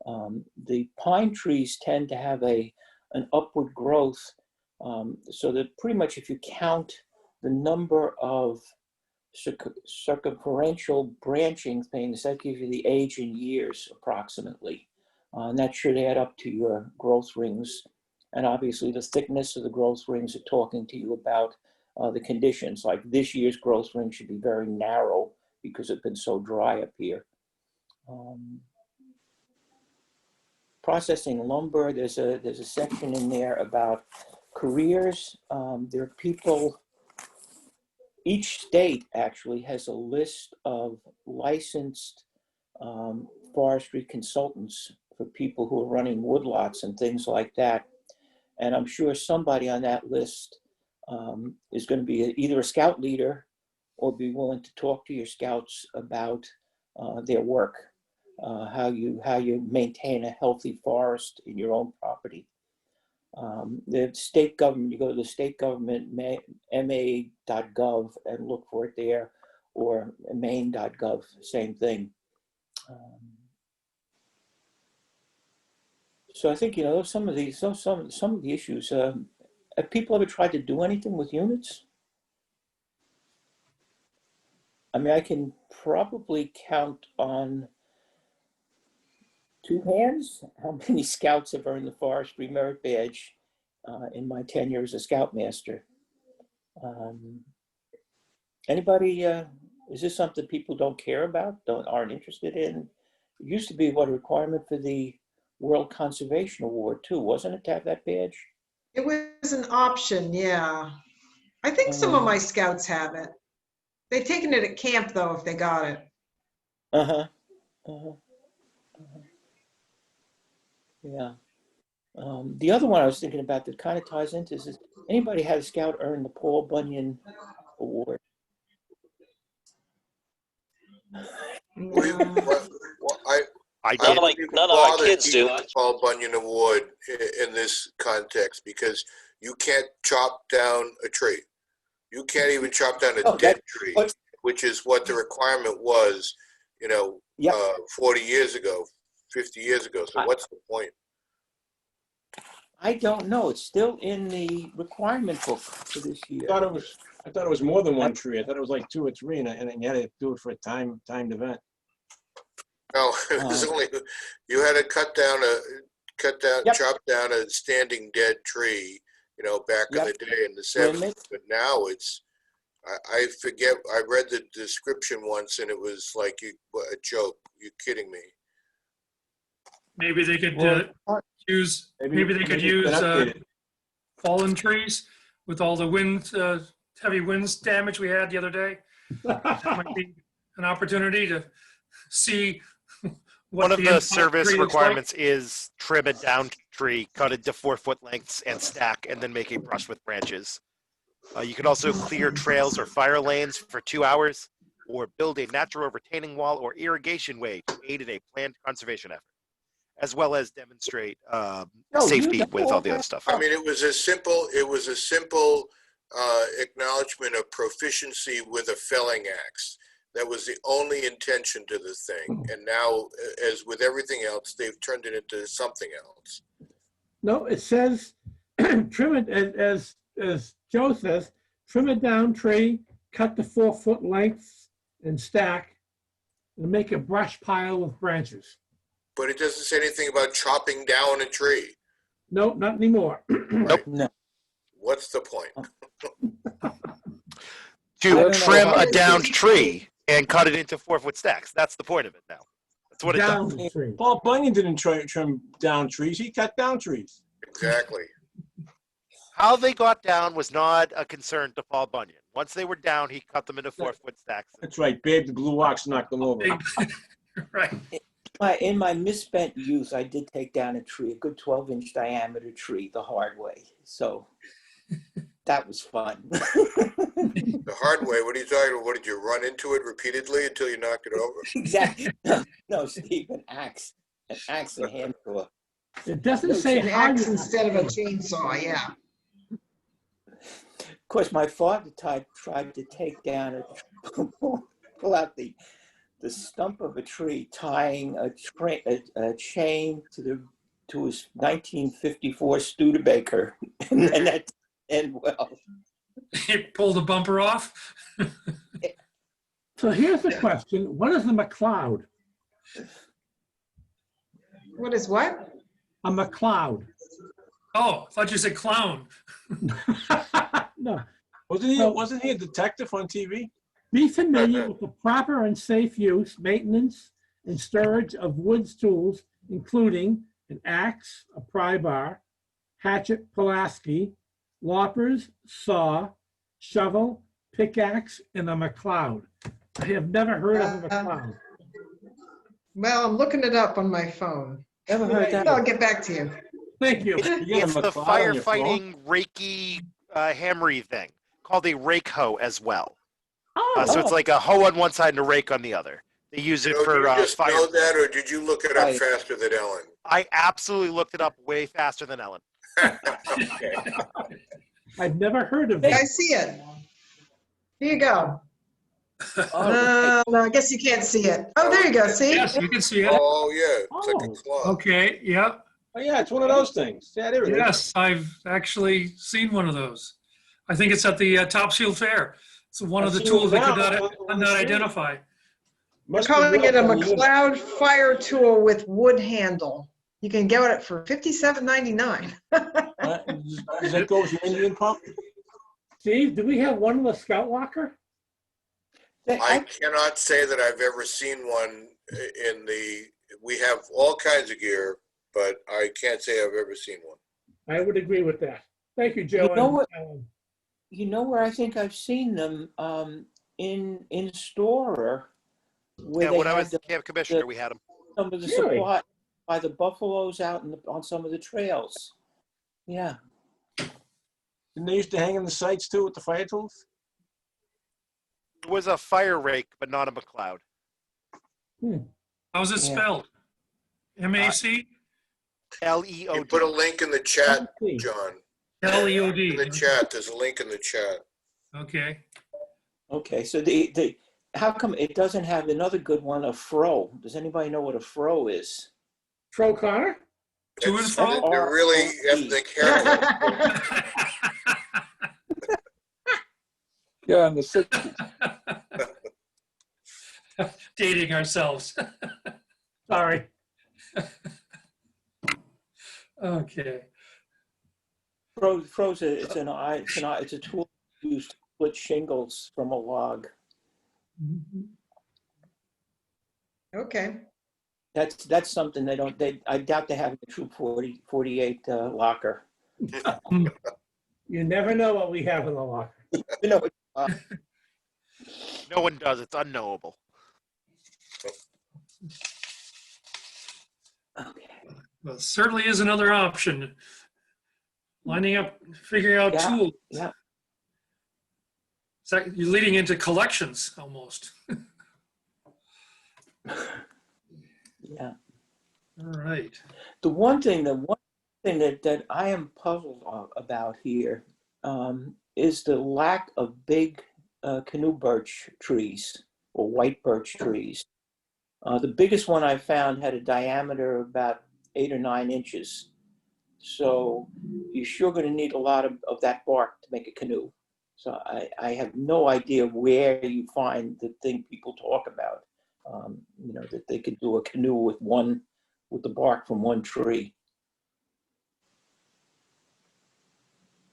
The pine trees tend to have an upward growth, so that pretty much if you count the number of circumferential branching things, that gives you the age in years approximately. And that should add up to your growth rings. And obviously the thickness of the growth rings are talking to you about the conditions. Like this year's growth ring should be very narrow because it's been so dry up here. Processing lumber, there's a section in there about careers. There are people each state actually has a list of licensed forestry consultants for people who are running woodlots and things like that. And I'm sure somebody on that list is going to be either a scout leader or be willing to talk to your scouts about their work, how you maintain a healthy forest in your own property. The state government, you go to the state government ma.gov and look for it there, or maine.gov, same thing. So I think, you know, some of the issues. Have people ever tried to do anything with units? I mean, I can probably count on two hands how many scouts have earned the forestry merit badge in my tenure as a scoutmaster. Anybody? Is this something people don't care about, aren't interested in? It used to be a requirement for the World Conservation Award too, wasn't it, to have that badge? It was an option, yeah. I think some of my scouts have it. They've taken it at camp though, if they got it. Uh-huh. Yeah. The other one I was thinking about that kind of ties into this is, anybody had a scout earn the Paul Bunyan Award? I None did. of none of my kids do. The Paul Bunyan Award in this context, because you can't chop down a tree. You can't even chop down a dead tree, which is what the requirement was, 40 years ago, 50 years ago. So what's the point? I don't know. It's still in the requirement book for this year. I thought it was more than one tree. I thought it was like 2 or 3, and you had to do it for a timed event. No, it was only, you had to chop down a standing dead tree, back in the day in the 70s. But now it's, I forget, I read the description once and it was like a joke. You kidding me? Maybe they could use fallen trees with all the wind, heavy winds damage we had the other day. That might be an opportunity to see what one of the service tree looks requirements is trim a downed tree, cut it to 4-foot lengths, and stack, and then make a brush with branches. You can also clear trails or fire lanes for 2 hours, or build a natural retaining wall or irrigation way to aid in a planned conservation effort, as well as demonstrate safety with all the other stuff. I mean, it was a simple acknowledgement of proficiency with a felling axe. That was the only intention to the thing. And now, as with everything else, they've turned it into something else. No, it says trim it, as Joe says, trim a down tree, cut to 4-foot lengths and stack, and make a brush pile with branches. But it doesn't say anything about chopping down a tree. No, not anymore. Nope. No. What's the point? To trim a downed tree and cut it into 4-foot stacks. That's the point of it now. That's what it does. Paul Bunyan didn't trim down trees. He cut down trees. Exactly. How they got down was not a concern to Paul Bunyan. Once they were down, he cut them into 4-foot stacks. That's right. Babe the Blue Ox knocked them over. Right. In my misspent youth, I did take down a tree, a good 12-inch diameter tree, the hard way. So that was fun. The hard way? What are you talking about? What, did you run into it repeatedly until you knocked it over? Exactly. No, Steve, an axe and hand saw. It doesn't say an axe instead of a chainsaw, yeah. Of course, my father tried to take down pull out the stump of a tree, tying a chain to his 1954 Studebaker, and well, he pulled the bumper off. So here's the question: what is a McLeod? What is what? A McLeod. Oh, I thought you said clown. No. Wasn't he a detective on TV? Be familiar with the proper and safe use, maintenance, and storage of woods tools, including an axe, a pry bar, hatchet, Pulaski, loppers, saw, shovel, pickaxe, and a McLeod. I have never heard of a McLeod. Well, I'm looking it up on my phone. Never heard that. I'll get back to you. Thank you. You get a It's the McLeod on your phone? firefighting reiki hammery thing called a rake hoe as well. Oh, So it's like a hoe on one side and a rake on the other. They use it So for do you just fire. know that, or did you look it up Right. faster than Ellen? I absolutely looked it up way faster than Ellen. Okay. I've never heard of I that. see it. Here you go. Oh, No, I guess you can't see it. Oh, there you go. See? Yes, you can see it. Oh, yeah, it's like a Oh, club. Okay, yeah, Oh, yeah, it's one of those things. Yeah, there it is. yes, I've actually seen one of those. I think it's at the Topsfield Fair. It's one I've of the seen tools they one could now, not, but could when not I see it- identify. We're Must be calling it a worth unit. McLeod fire tool with wood handle. You can get it for $57.99. Does that go with your Indian pump? Steve, do we have one in the Scout Locker? I cannot say that I've ever seen one in the, we have all kinds of gear, but I can't say I've ever seen one. I would agree with that. Thank you, Joe. You know and what- Ellen. You know where I think I've seen them in Storer, where Yeah, they when I had was camp commissioner, we had them. some of the Really? supply by the buffaloes out on some of the trails. Yeah. Didn't they used to hang in the sites too with the fire tools? It was a fire rake, but not a McLeod. How's it Yeah. spelled? MAC? You LEOD. put a link in the chat, Let's see. John. LEOD. In the chat, there's a link in the chat. Okay. Okay. So the how come it doesn't have another good one, a fro? Does anybody know what a fro is? Tro Connor? To and It's- fro? They're really ethnic haircut. Yeah, in the 60s. Dating ourselves. Sorry. Okay. Fro's it's a tool used to split shingles from a log. Okay. That's something I doubt they have in the Troop 48 locker. You never know what we have in the locker. You know, No one does. It's unknowable. okay. Well, it certainly is another option. Lining up, figuring out Yeah, tools. yeah. It's like you're leading into collections almost. Yeah. All right. The one thing that I am puzzled about here is the lack of big canoe birch trees or white birch trees. The biggest one I found had a diameter of about 8 or 9 inches. So you're sure going to need a lot of that bark to make a canoe. So I have no idea where you find the thing people talk about, that they could do a canoe with the bark from one tree.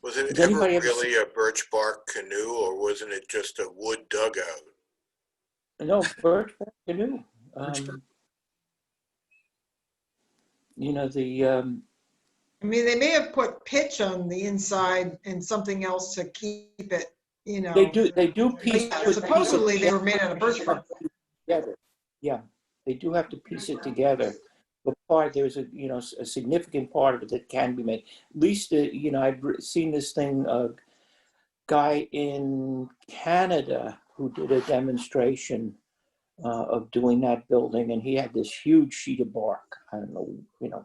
Was it Does ever anybody ever really a birch bark canoe, or wasn't it just a wood dugout? No, birch bark canoe. Birch bark. I mean, they may have put pitch on the inside and something else to keep it, They do piece. Supposedly, they were made out of birch bark. Together. Yeah, they do have to piece it together. But there's a significant part of it that can be made. At least, I've seen this thing, a guy in Canada who did a demonstration of doing that building, and he had this huge sheet of bark. I don't know,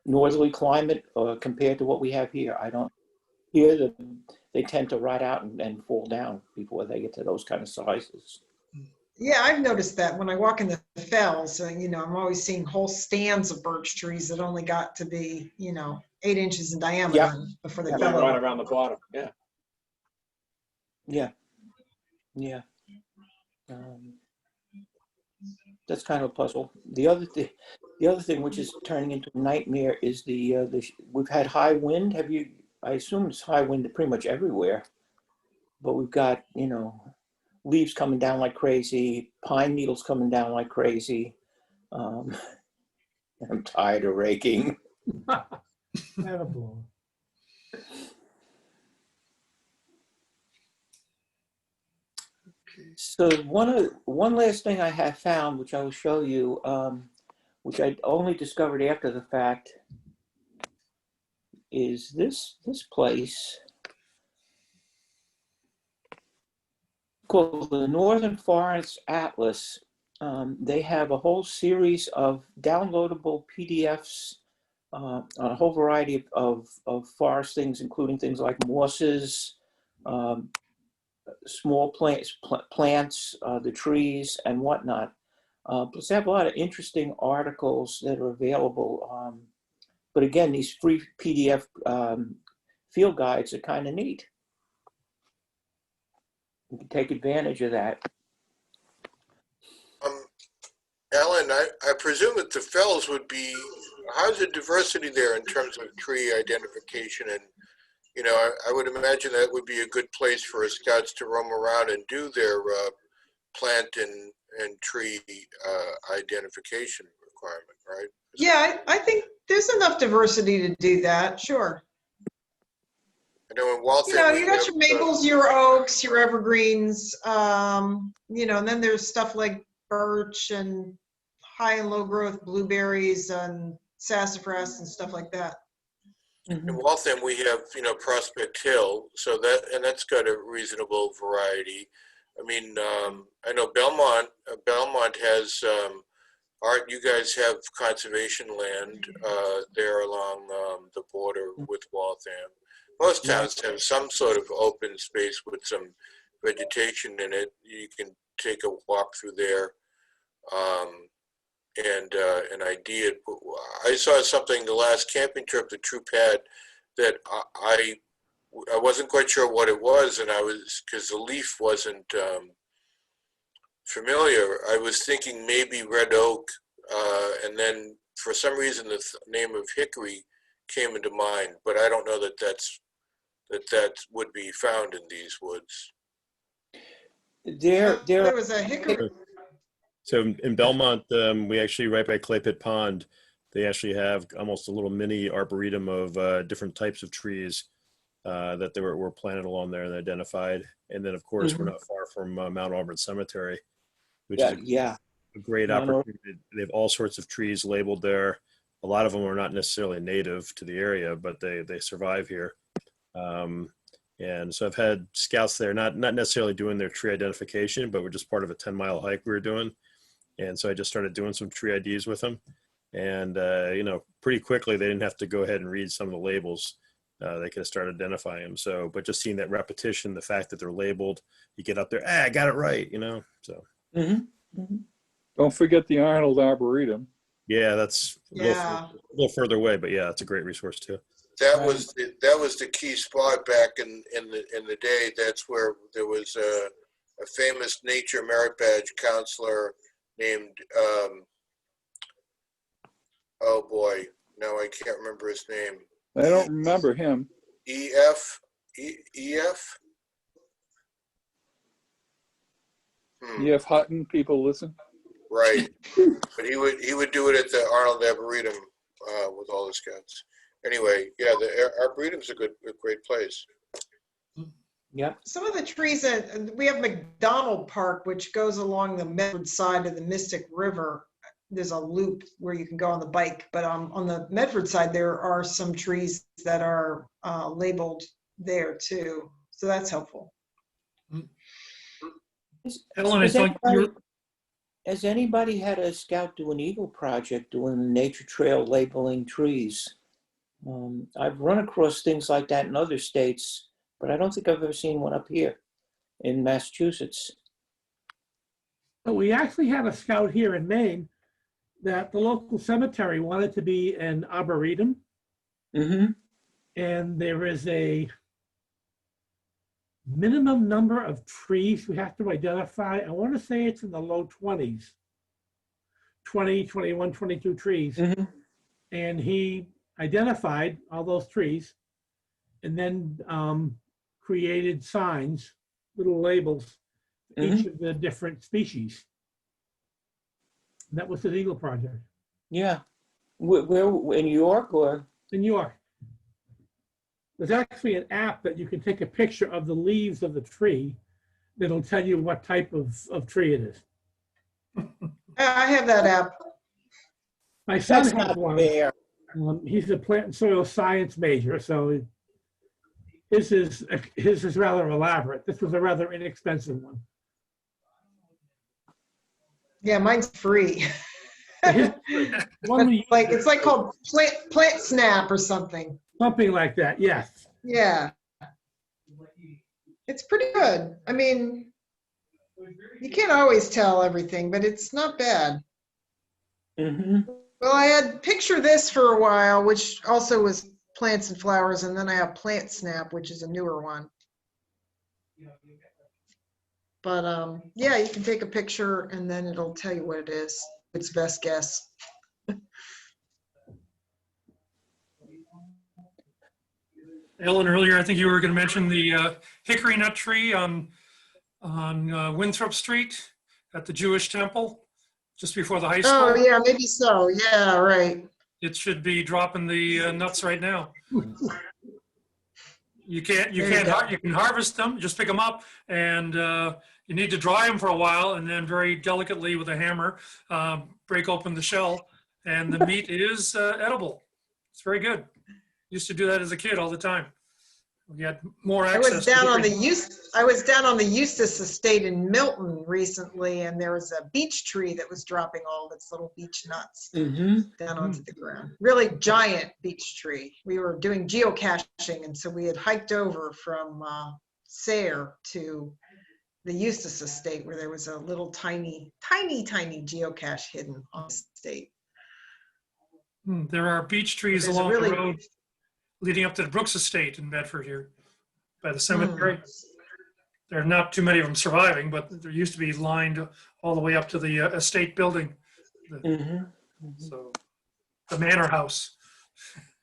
northerly climate compared to what we have here. I don't. Here, they tend to rot out and fall down before they get to those kind of sizes. Yeah, I've noticed that when I walk in the fells, I'm always seeing whole stands of birch trees that only got to be, 8 inches in diameter before they Yeah, fell right over. around the bottom, yeah. Yeah. That's kind of a puzzle. The other thing, which is turning into a nightmare, is we've had high wind. I assume it's high wind pretty much everywhere, but we've got, leaves coming down like crazy, pine needles coming down like crazy. I'm tired of raking. Attaboy. So one last thing I have found, which I will show you, which I only discovered after the fact, is this place called the Northern Forest Atlas. They have a whole series of downloadable PDFs on a whole variety of forest things, including things like mosses, small plants, the trees, and whatnot. Plus, they have a lot of interesting articles that are available. But again, these free PDF field guides are kind of neat. You can take advantage of that. Alan, I presume that the fells would be, how's the diversity there in terms of tree identification? And, you know, I would imagine that would be a good place for scouts to roam around and do their plant and tree identification requirement, right? Yeah, I think there's enough diversity to do that, sure. I know in Waltham, You know, you got your maples, your oaks, your evergreens, you know, and then there's stuff like birch and high and low growth blueberries and sassafras and stuff like that. in Waltham, we have, you know, Prospect Hill, so that's got a reasonable variety. I mean, I know Belmont has, Art, you guys have conservation land there along the border with Waltham. Most towns have some sort of open space with some vegetation in it. You can take a walk through there and an idea. I saw something the last camping trip the troop had that I wasn't quite sure what it was, and because the leaf wasn't familiar. I was thinking maybe red oak, and then for some reason the name of hickory came into mind, but I don't know that that would be found in these woods. There was a hickory. So in Belmont, we actually, right by Clay Pit Pond, they actually have almost a little mini arboretum of different types of trees that were planted along there and identified. And then, of course, we're not far from Mount Auburn Cemetery, which is a great opportunity. They have all sorts of trees labeled there. A lot of them are not necessarily native to the area, but they survive here. And so I've had scouts there, not necessarily doing their tree identification, but we're just part of a 10-mile hike we were doing. And so I just started doing some tree IDs with them. And, you know, pretty quickly, they didn't have to go ahead and read some of the labels. They could have started identifying them. So, but just seeing that repetition, the fact that they're labeled, you get up there, I got it right, you know, so. Don't forget the Arnold Arboretum. Yeah, that's a little further away, but yeah, it's a great resource too. That was the key spot back in the day. That's where there was a famous nature merit badge counselor named oh boy, now I can't remember his name. I don't remember him. EF. E.F. Hutton, people listen. Right, but he would do it at the Arnold Arboretum with all the scouts. Anyway, yeah, the Arboretum's a great place. Yeah. Some of the trees that we have McDonald Park, which goes along the Medford side of the Mystic River. There's a loop where you can go on the bike, but on the Medford side, there are some trees that are labeled there too. So that's helpful. Has anybody had a scout do an Eagle project doing the nature trail labeling trees? I've run across things like that in other states, but I don't think I've ever seen one up here in Massachusetts. But we actually have a scout here in Maine that the local cemetery wanted to be an arboretum. And there is a minimum number of trees we have to identify. I want to say it's in the low 20s, 20, 21, 22 trees. And he identified all those trees and then created signs, little labels, for each of the different species. And that was the Eagle Project. Yeah. Where in New York or? In New York. There's actually an app that you can take a picture of the leaves of the tree, that'll tell you what type of tree it is. I have that app. My son That's has not one. fair. He's a plant and soil science major, so his is rather elaborate. This was a rather inexpensive one. Yeah, mine's free. One we Like, it's like called Plant Snap or something. something like that. Yes. Yeah. It's pretty good. I mean, you can't always tell everything, but it's not bad. Mm-hmm. Well, I had Picture This for a while, which also was plants and flowers, and then I have Plant Snap, which is a newer one. But yeah, you can take a picture and then it'll tell you what it is. It's best guess. Ellen, earlier, I think you were going to mention the hickory nut tree on Winthrop Street at the Jewish temple, just before the high school. Oh, yeah, maybe so. Yeah, right. It should be dropping the nuts right now. You can harvest them, just pick them up, and you need to dry them for a while, and then very delicately with a hammer, break open the shell, and the meat is edible. It's very good. Used to do that as a kid all the time. We had more I access. was down on the Eustis Estate in Milton recently, and there was a beech tree that was dropping all of its little beech nuts down onto the ground. Really giant beech tree. We were doing geocaching, and so we had hiked over from Sayre to the Eustis Estate, where there was a little tiny geocache hidden on the estate. There are beech trees There's a along really- the road leading up to the Brooks Estate in Bedford here by the cemetery. There are not too many of them surviving, but there used to be lined all the way up to the estate building. So the manor house,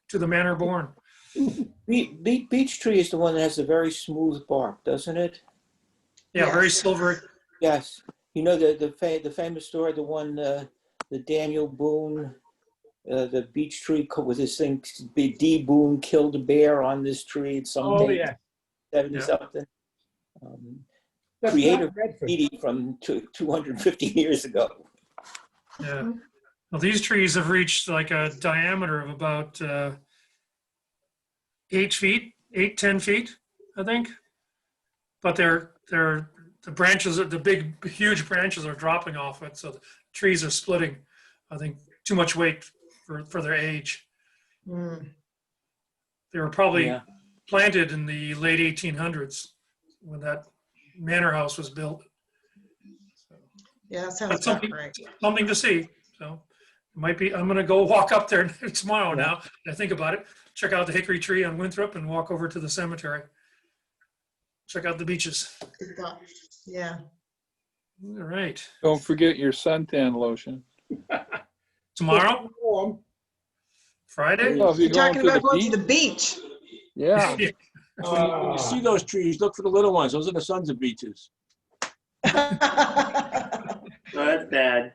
to the manor born. Beech tree is the one that has a very smooth bark, doesn't it? Yeah, Yes. very silvery. Yes. You know the famous story, the one the Daniel Boone, the beech tree with this thing. D. Boone killed a bear on this tree at some Oh, date, yeah. 70 Yeah. something. That's Creator not Bedford. graffiti from 250 years ago. Yeah. Well, these trees have reached like a diameter of about 10 feet, I think. But the branches, the big, huge branches are dropping off it. So the trees are splitting. I think too much weight for their age. They were probably Yeah. planted in the late 1800s when that manor house was built. Yeah, that That's sounds about something, right. something to see. So it might be, I'm going to go walk up there tomorrow now. I think about it. Check out the hickory tree on Winthrop and walk over to the cemetery. Check out the beaches. Good thought. Yeah. All right. Don't forget your suntan lotion. Tomorrow? Friday? Well, if You're you're going talking to about the going to beach, the beach. yeah. When you see those trees, look for the little ones. Those are the sons of beeches. Oh, that's bad.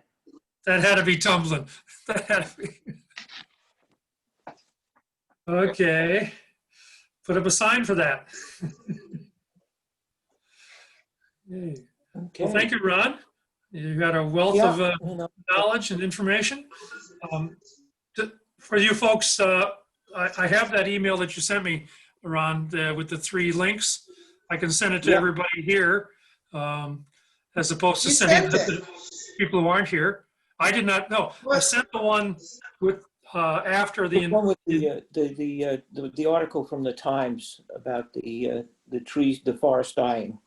That had to be tumbling. That had to be. Okay. Put up a sign for that. Okay. Okay. Well, thank you, Ron. You got a wealth Yeah, of you know, knowledge and information. For you folks, I have that email that you sent me, Ron, with the 3 links. I can send it to Yeah. everybody here, as opposed to You sending sent it to people who aren't here. I did not know. I What? sent the one with after the the. one with the article from the Times about the trees, the forest dying.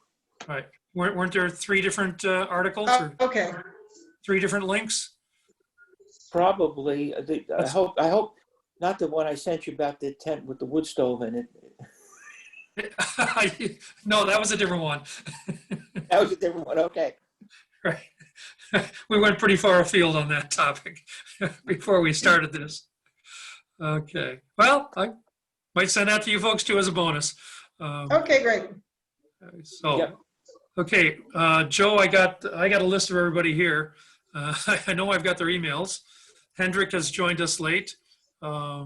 Right. Weren't there 3 different articles Oh, or okay. 3 different links? Probably. I hope not the one I sent you about the tent with the wood stove in it. No, that was a different one. That was a different one. Okay. Right. We went pretty far afield on that topic before we started this. Okay. Well, I might send that to you folks too as a bonus. Okay, great. So, Yep. okay, Joe, I got a list of everybody here. I know I've got their emails. Hendrik has joined us late. I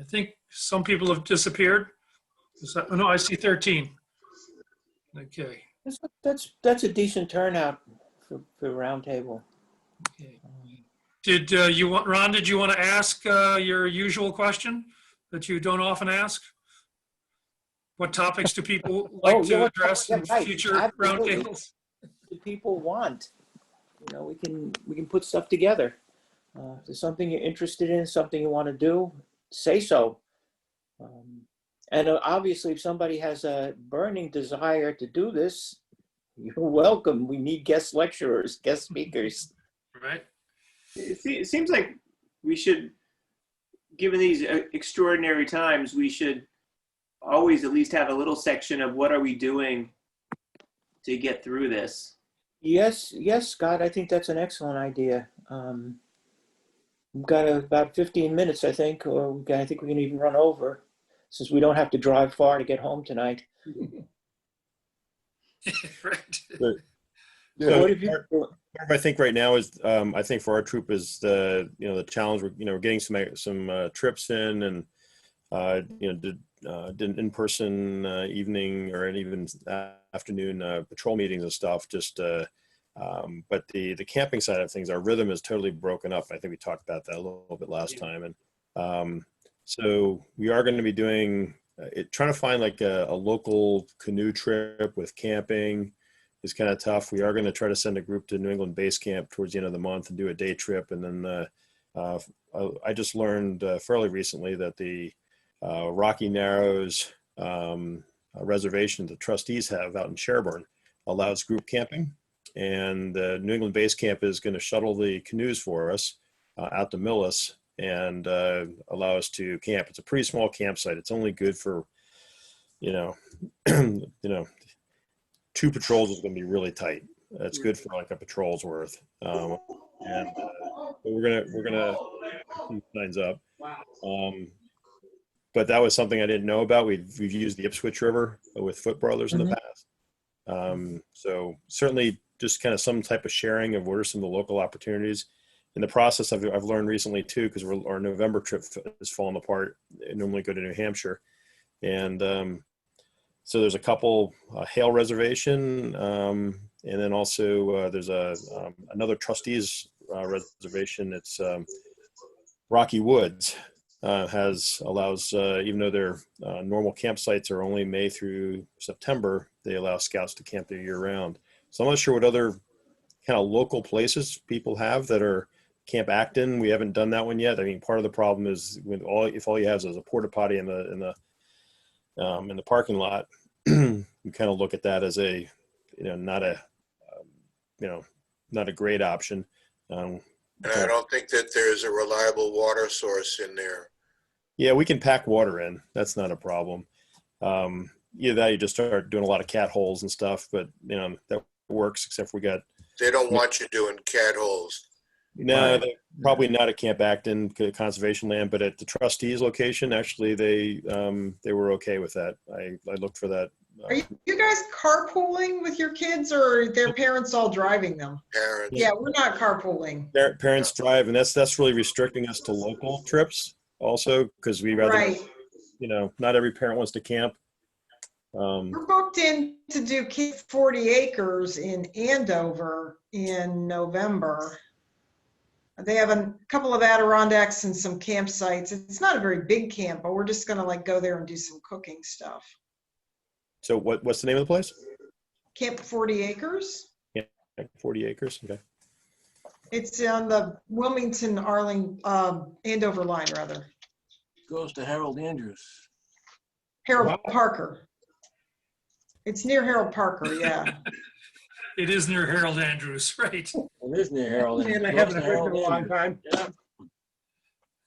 think some people have disappeared. No, I see 13. Okay. That's a decent turnout for Roundtable. Did you want, Ron, did you want to ask your usual question that you don't often ask? What topics do people like Oh, yeah, to address in right. future Absolutely. roundtables? Do people want? You know, we can put stuff together. If there's something you're interested in, something you want to do, say so. And obviously, if somebody has a burning desire to do this, you're welcome. We need guest lecturers, guest speakers. Right. It seems like we should, given these extraordinary times, we should always at least have a little section of what are we doing to get through this. Yes, Scott, I think that's an excellent idea. We've got about 15 minutes, I think, or I think we can even run over, since we don't have to drive far to get home tonight. Right. But, So what have you? I think right now is, I think for our troop is the challenge. We're getting some trips in, and did an in-person evening or an even afternoon patrol meetings and stuff. But the camping side of things, our rhythm is totally broken up. I think we talked about that a little bit last time, and so we are going to be doing trying to find like a local canoe trip with camping is kind of tough. We are going to try to send a group to New England base camp towards the end of the month and do a day trip. And then I just learned fairly recently that the Rocky Narrows reservation the trustees have out in Sherburne allows group camping. And New England base camp is going to shuttle the canoes for us out to Millis and allow us to camp. It's a pretty small campsite. It's only good for, 2 patrols is going to be really tight. That's good for like a patrol's worth. We're gonna keep signs up. But that was something I didn't know about. We've used the Ipswich River with foot broilers in the past. So certainly just kind of some type of sharing of what are some of the local opportunities. In the process, I've learned recently too, because our November trip has fallen apart. I normally go to New Hampshire, and so there's a couple Hale Reservation, and then also there's another trustees reservation. It's Rocky Woods allows even though their normal campsites are only May through September, they allow scouts to camp there year round. So I'm not sure what other kind of local places people have that are Camp Acton. We haven't done that one yet. I mean, part of the problem is if all you have is a porta potty in the parking lot, you kind of look at that as a not a great option. And I don't think that there's a reliable water source in there. Yeah, we can pack water in. That's not a problem. Either that, you just start doing a lot of cat holes and stuff, but that works. Except They don't want you doing cat holes. No, probably not at Camp Acton conservation land, but at the trustees location, actually, they were okay with that. I looked for that. Are you guys carpooling with your kids, or are their parents all driving them? Parents. Yeah, we're not carpooling. Parents drive, and that's really restricting us to local trips also, because we rather, Right. not every parent wants to camp. We're booked in to do Camp 40 Acres in Andover in November. They have a couple of Adirondacks and some campsites. It's not a very big camp, but we're just gonna like go there and do some cooking stuff. So what's the name of the place? Camp 40 Acres. Yeah, 40 acres. Okay. It's on the Wilmington, Andover line, rather. Goes to Harold Andrews. Harold Parker. It's near Harold Parker, yeah. It is near Harold Andrews, right? It is near Harold Andrews. And I haven't heard in a long time.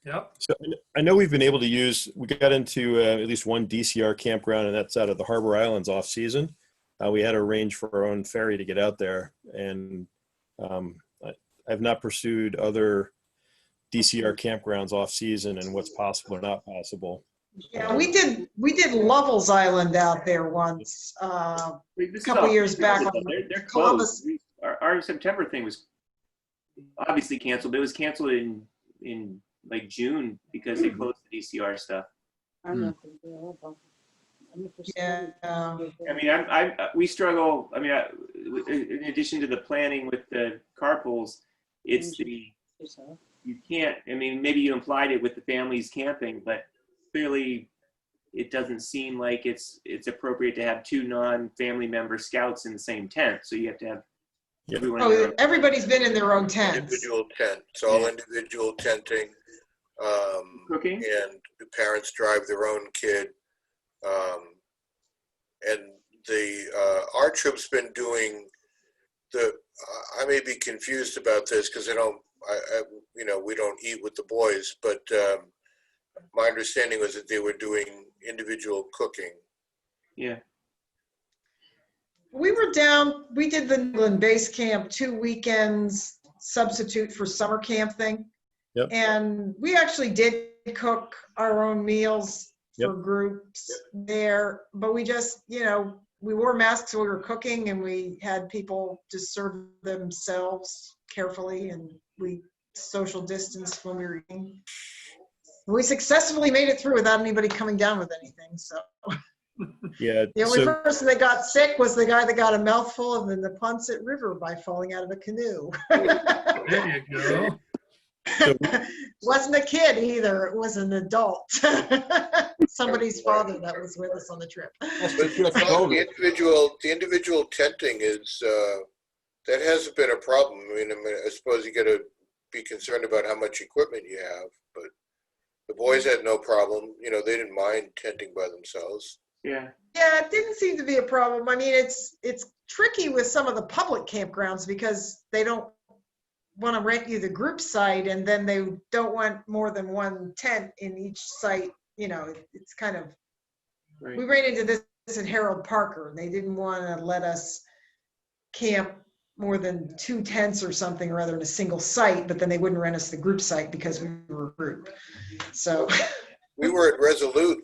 Yep. So I know we've been able to we got into at least one DCR campground, and that's out of the Harbor Islands off season. We had to arrange for our own ferry to get out there, and I've not pursued other DCR campgrounds off season and what's possible or not possible. Yeah, we did Lovell's Island out there once, a couple years back. They're closed. Our September thing was obviously canceled, but it was canceled in like June because they closed the DCR stuff. Yeah. I mean, we struggle. I mean, in addition to the planning with the carpools, it's you can't. I mean, maybe you implied it with the families camping, but clearly, it doesn't seem like it's appropriate to have two non-family member scouts in the same tent. So you have to have everyone in their Oh, own. everybody's been in their own tents. Individual tent. It's all individual tenting. Cooking? And the parents drive their own kid. And our troop's been doing I may be confused about this because we don't eat with the boys, but my understanding was that they were doing individual cooking. Yeah. We were down, we did the England base camp 2 weekends substitute for summer camp thing. Yep. And we actually did cook our own meals for Yep. groups there, but we just, we wore masks while we were cooking and we had people just serve themselves carefully and we social distanced when we were eating. We successfully made it through without anybody coming down with anything, so. Yeah. The only So, person that got sick was the guy that got a mouthful of the Neponset River by falling out of a canoe. There you go. Wasn't a kid either, it was an adult. Somebody's father that was with us on the trip. That's But the COVID. the individual tenting is that hasn't been a problem. I suppose you got to be concerned about how much equipment you have, but the boys had no problem. They didn't mind tenting by themselves. Yeah. Yeah, it didn't seem to be a problem. I mean, it's tricky with some of the public campgrounds because they don't want to rent you the group site and then they don't want more than one tent in each site. It's kind of, Right. we ran into this at Harold Parker and they didn't want to let us camp more than 2 tents or something or other in a single site, but then they wouldn't rent us the group site because we were a group. So We were at Resolute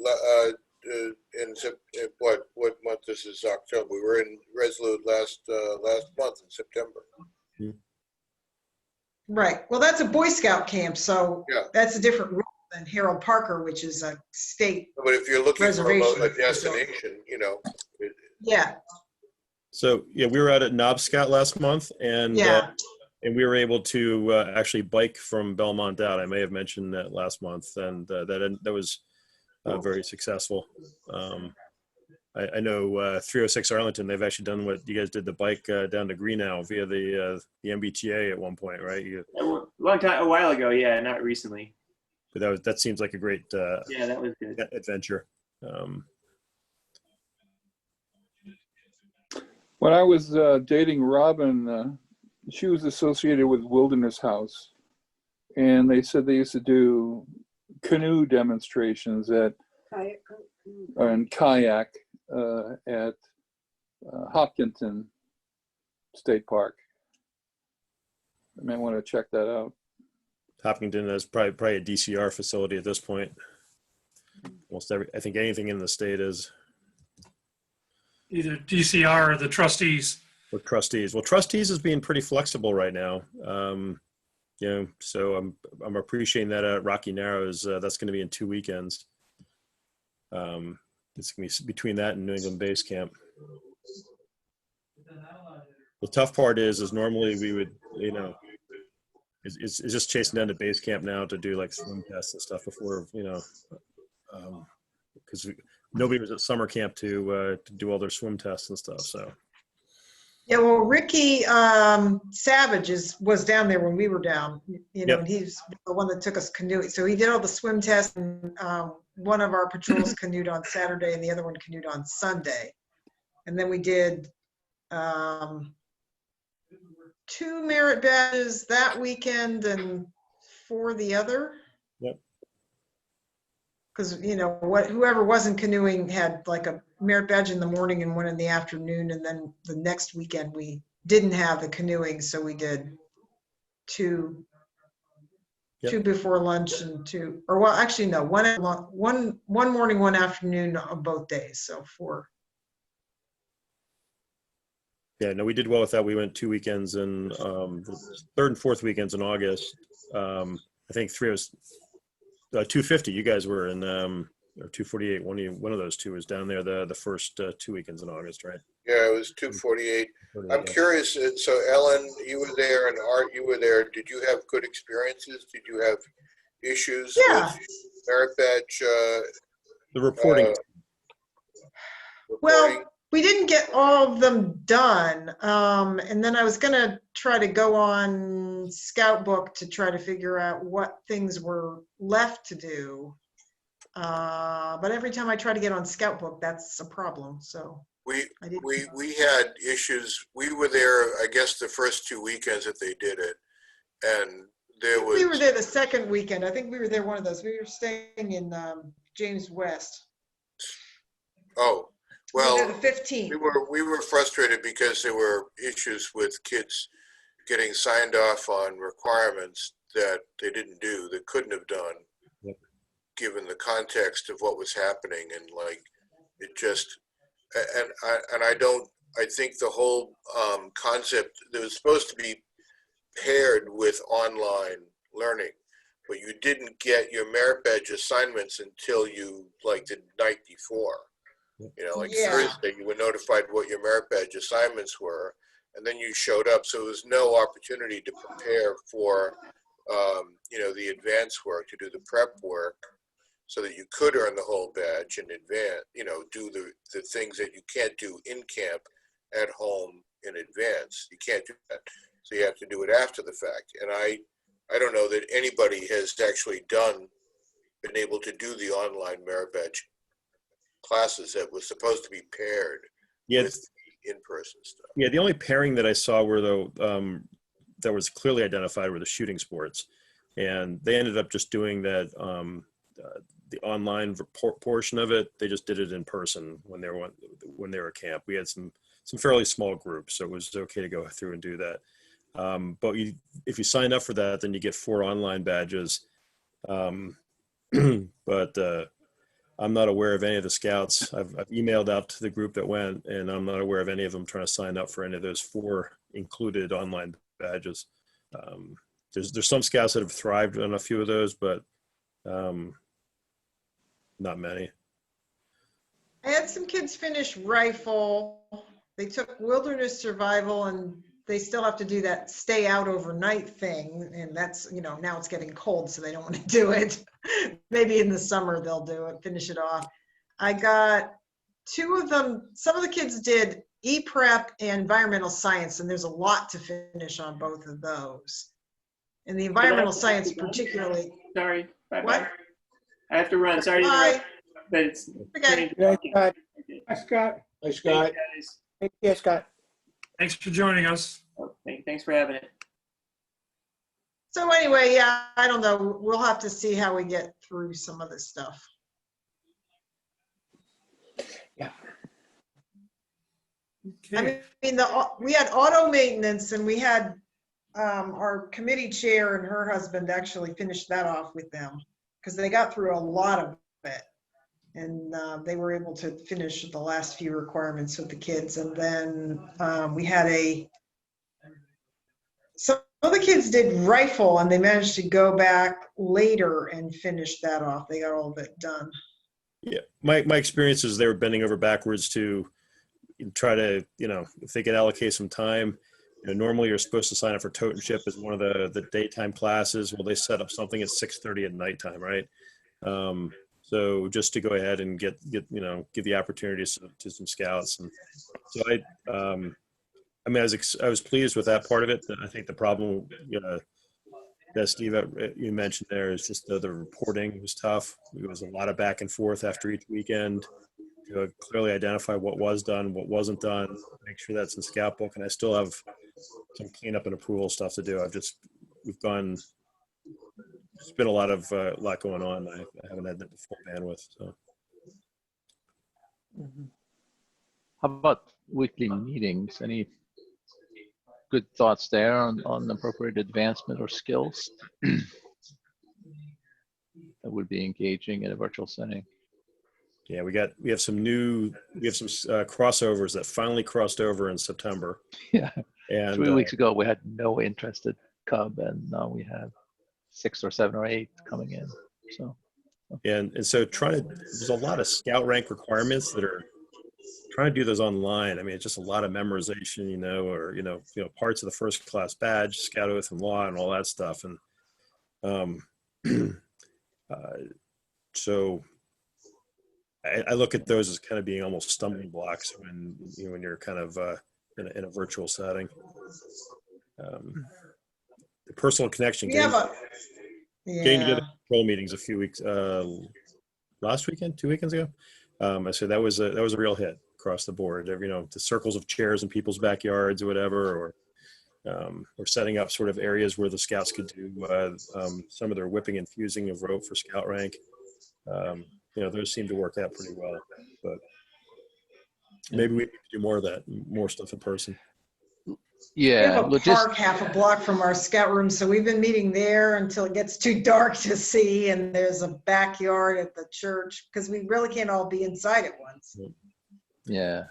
what month? This is October. We were in Resolute last month in September. right. Well, that's a Boy Scout camp, so Yeah. that's a different rule than Harold Parker, which is a state. But if you're looking for Reservation. a destination, Yeah, so yeah, we were out at Knob Scout last month, and yeah. and we were able to actually bike from Belmont out. I may have mentioned that last month, and that was very successful. I know 306 Arlington, they've actually done what you guys did, the bike down to Greenough via the MBTA at one point, right? A while ago, yeah, not recently. But that seems like a great Yeah, that was good. adventure. When I was dating Robin, she was associated with Wilderness House, and they said they used to do canoe demonstrations and kayak at Hopkinton State Park. I might want to check that out. Hopkinton is probably a DCR facility at this point. I think anything in the state is. Either DCR or the trustees. Or trustees. Well, trustees is being pretty flexible right now. So I'm appreciating that at Rocky Narrows. That's going to be in 2 weekends. It's going to be between that and New England Base Camp. The tough part is normally we would, it's just chasing down to base camp now to do like swim tests and stuff before, because nobody was at summer camp to do all their swim tests and stuff. So. Yeah, well, Ricky Savage was down there when we were down, Yep. and he's the one that took us canoeing. So he did all the swim tests, and one of our patrols canoed on Saturday, and the other one canoed on Sunday. And then we did 2 merit badges that weekend and 4 the other. Yep. Because, whoever wasn't canoeing had like a merit badge in the morning and one in the afternoon. And then the next weekend we didn't have the canoeing. So we did 2 before lunch and 2, or well, actually no, one morning, one afternoon on both days. So 4. Yeah, no, we did well with that. We went 2 weekends and the 3rd and 4th weekends in August. I think 250. You guys were in or 248. One of those two was down there the first 2 weekends in August, right? Yeah, it was 248. 48, I'm yeah. curious, so Ellen, you were there, and Art, you were there. Did you have good experiences? Did you have issues Yeah. with merit badge The reporting. reporting? Well, we didn't get all of them done. And then I was going to try to go on Scout Book to try to figure out what things were left to do. But every time I try to get on Scout Book, that's a problem. So We I didn't. we had issues. We were there, I guess, the first 2 weekends that they did it, and there was. We were there the second weekend. I think we were there one of those. We were staying in James West. Oh, We were well, there the 15th. we were frustrated because there were issues with kids getting signed off on requirements that they didn't do, that couldn't have done, Yep. given the context of what was happening, and like it just. And I think the whole concept that was supposed to be paired with online learning, but you didn't get your merit badge assignments until you, like, the night before. You know, like Yeah. Thursday, you were notified what your merit badge assignments were, and then you showed up. So there was no opportunity to prepare for, you know, the advanced work, to do the prep work, so that you could earn the whole badge in advance, you know, do the things that you can't do in camp at home in advance. You can't do that. So you have to do it after the fact. And I don't know that anybody has actually been able to do the online merit badge classes that was supposed to be paired with the in-person stuff. Yeah, the only pairing that I saw were that was clearly identified were the shooting sports, and they ended up just doing that. The online portion of it, they just did it in person when they were at camp. We had some fairly small groups, so it was okay to go through and do that. But if you sign up for that, then you get 4 online badges. But I'm not aware of any of the scouts. I've emailed out to the group that went, and I'm not aware of any of them trying to sign up for any of those 4 included online badges. There's some scouts that have thrived on a few of those, but not many. I had some kids finish rifle. They took wilderness survival, and they still have to do that stay out overnight thing. And that's, you know, now it's getting cold, so they don't want to do it. Maybe in the summer they'll do it, finish it off. I got 2 of them. Some of the kids did E-Prep and environmental science, and there's a lot to finish on both of those. And the environmental science particularly. Sorry. Bye-bye. What? I have to run. Sorry to Bye. interrupt. But it's Okay. Yeah, Scott. Hi, Scott. Hey, Scott. Thanks, Hey, yeah, Scott. Thanks for joining us. guys. Oh, thanks for having it. So anyway, yeah, I don't know. We'll have to see how we get through some of this stuff. Okay. I mean, we had auto maintenance, and we had our committee chair and her husband actually finished that off with them because they got through a lot of it. And they were able to finish the last few requirements with the kids. And then we had some of the kids did rifle, and they managed to go back later and finish that off. They got all of it done. Yeah, my experience is they were bending over backwards to try to, you know, if they could allocate some time. You know, normally you're supposed to sign up for tote and ship as one of the daytime classes. Well, they set up something at 6:30 at nighttime, right? So just to go ahead and get you know, give the opportunities to some scouts. And so I mean, I was pleased with that part of it. I think the problem, you know, that Steve, you mentioned there is just the reporting was tough. It was a lot of back and forth after each weekend to clearly identify what was done, what wasn't done, make sure that's in Scout Book. And I still have some cleanup and approval stuff to do. It's been a lot going on. I haven't had the full bandwidth. So. How about weekly meetings? Any good thoughts there on appropriate advancement or skills that would be engaging in a virtual setting? Yeah, we have some crossovers that finally crossed over in September. Yeah. And 3 weeks ago, we had no interested cub, and now we have 6 or 7 or 8 coming in. So And so there's a lot of scout rank requirements that are trying to do those online. I mean, it's just a lot of memorization, or parts of the first class badge, scout oath and law, and all that stuff. And so I look at those as kind of being almost stumbling blocks when you're kind of in a virtual setting. The personal connection, We have getting together control meetings a few weeks, last weekend, 2 weekends ago. I said that was a real hit across the board. The circles of chairs in people's backyards or whatever, or setting up sort of areas where the scouts could do some of their whipping and fusing of rope for scout rank. Those seem to work out pretty well, but maybe we need to do more of that, more stuff in person. We Yeah, have a park half a block from our scout room, so we've been meeting there until it gets too dark to see, and there's a backyard at the church, because we really can't all be inside at once. yeah.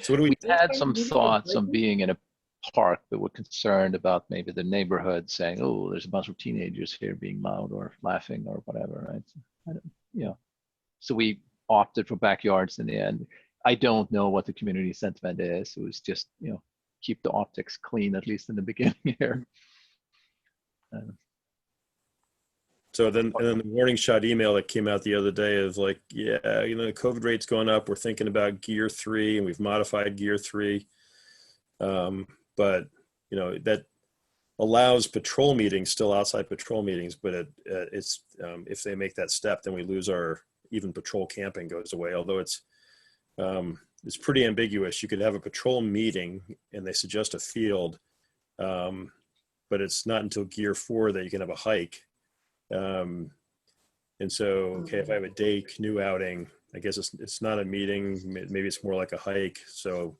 So what do We had some thoughts on being in a park, but we're concerned about maybe the neighborhood saying, "Oh, there's a bunch of teenagers here being loud or laughing or whatever," right? So we opted for backyards in the end. I don't know what the community sentiment is. It was just, keep the optics clean, at least in the beginning here. So then the warning shot email that came out the other day is like, yeah, the COVID rate's going up. We're thinking about Gear 3, and we've modified Gear 3. But that allows patrol meetings, still outside patrol meetings, but it's if they make that step, then we lose even patrol camping goes away. Although it's pretty ambiguous. You could have a patrol meeting and they suggest a field, but it's not until Gear 4 that you can have a hike. And so, okay, if I have a day canoe outing, I guess it's not a meeting. Maybe it's more like a hike. So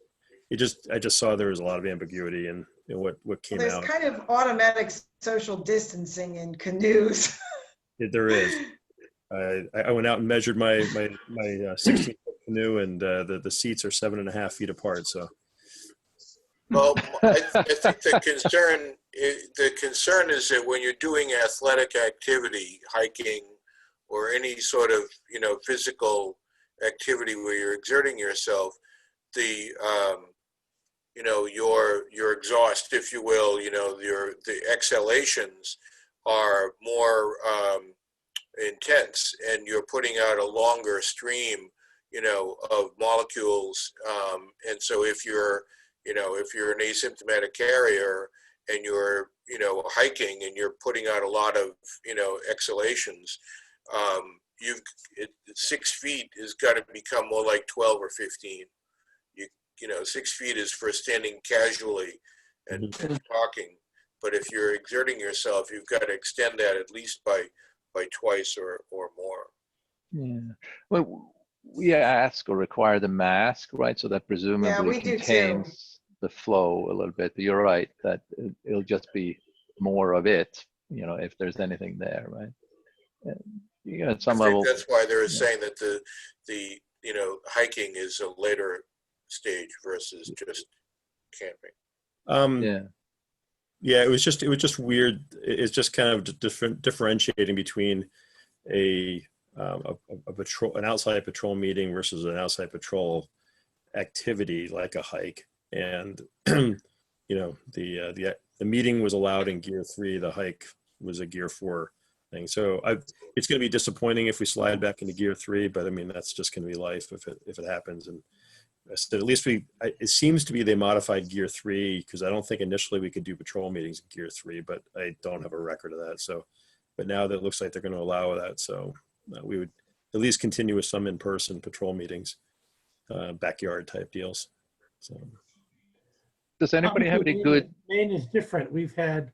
I just saw there was a lot of ambiguity in what came out. There's kind of automatic social distancing in canoes. There is. I went out and measured my 16-foot canoe, and the seats are 7.5 feet apart. So, well, I think the concern is that when you're doing athletic activity, hiking, or any sort of physical activity where you're exerting yourself, your exhaust, if you will, the exhalations are more intense, and you're putting out a longer stream, of molecules. And so if you're an asymptomatic carrier and you're, hiking and you're putting out a lot of, exhalations, 6 feet has got to become more like 12 or 15. 6 feet is for standing casually and talking. But if you're exerting yourself, you've got to extend that at least by twice or more. Yeah. Well, we ask or require the mask, right? So that presumably contains the flow a little bit. But you're right that it'll just be more of it, if there's anything there, right? At some level, that's why they're saying that the hiking is a later stage versus just camping. Yeah, it was just weird. It's just kind of differentiating between a patrol, an outside patrol meeting versus an outside patrol activity like a hike. And the meeting was allowed in Gear 3. The hike was a Gear 4 thing. So it's going to be disappointing if we slide back into Gear 3, but I mean that's just going to be life if it happens. And so at least it seems to be they modified Gear 3, because I don't think initially we could do patrol meetings in Gear 3, but I don't have a record of that. So, but now that it looks like they're going to allow that, so we would at least continue with some in-person patrol meetings, backyard type deals. So, does anybody have any good? Maine is different. We've had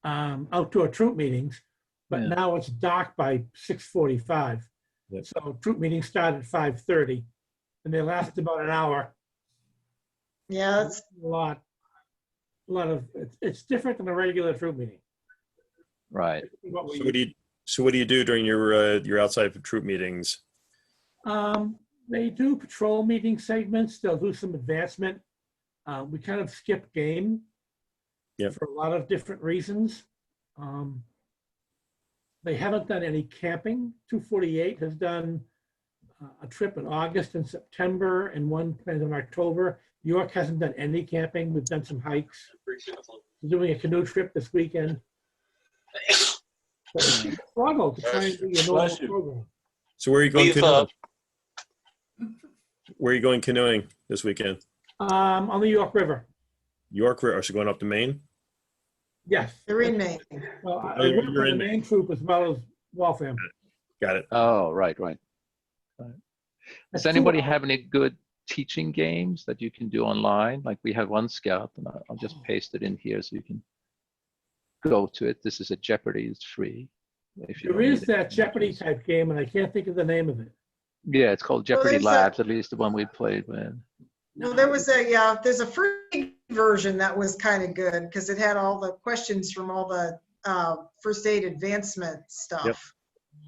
outdoor troop meetings, but now it's dark by 6:45. Yep. So troop meetings start at 5:30. And they last about an hour. Yeah, that's a lot of. It's different than a regular troop meeting. Right. So what do you do during your outside troop meetings? They do patrol meeting segments. They'll do some advancement. We kind of skip game for a lot of different reasons. They haven't done any camping. 248 has done a trip in August and September and one planned in October. York hasn't done any camping. We've done some hikes. We're doing a canoe trip this weekend. So it's a struggle to try and do your normal Bless you. program. So where are you going We've, canoeing? Where are you going canoeing this weekend? On the York River. York River. Are you going up to Maine? Yes. They're in Maine. Well, Oh, I you're work for the in main troop as well as Waltham. Got it. Oh, right, right. Does That's 2 anybody hours. have any good teaching games that you can do online? Like we have one Scout, and I'll just paste it in here so you can go to it. This is a Jeopardy. It's free. If you There don't is need it. that Jeopardy type game, and I can't think of the name of it. Yeah, it's called Jeopardy there's a- Labs. At least the one we played with. Well, there's a free version that was kind of good because it had all the questions from all the first aid advancement stuff. Yep.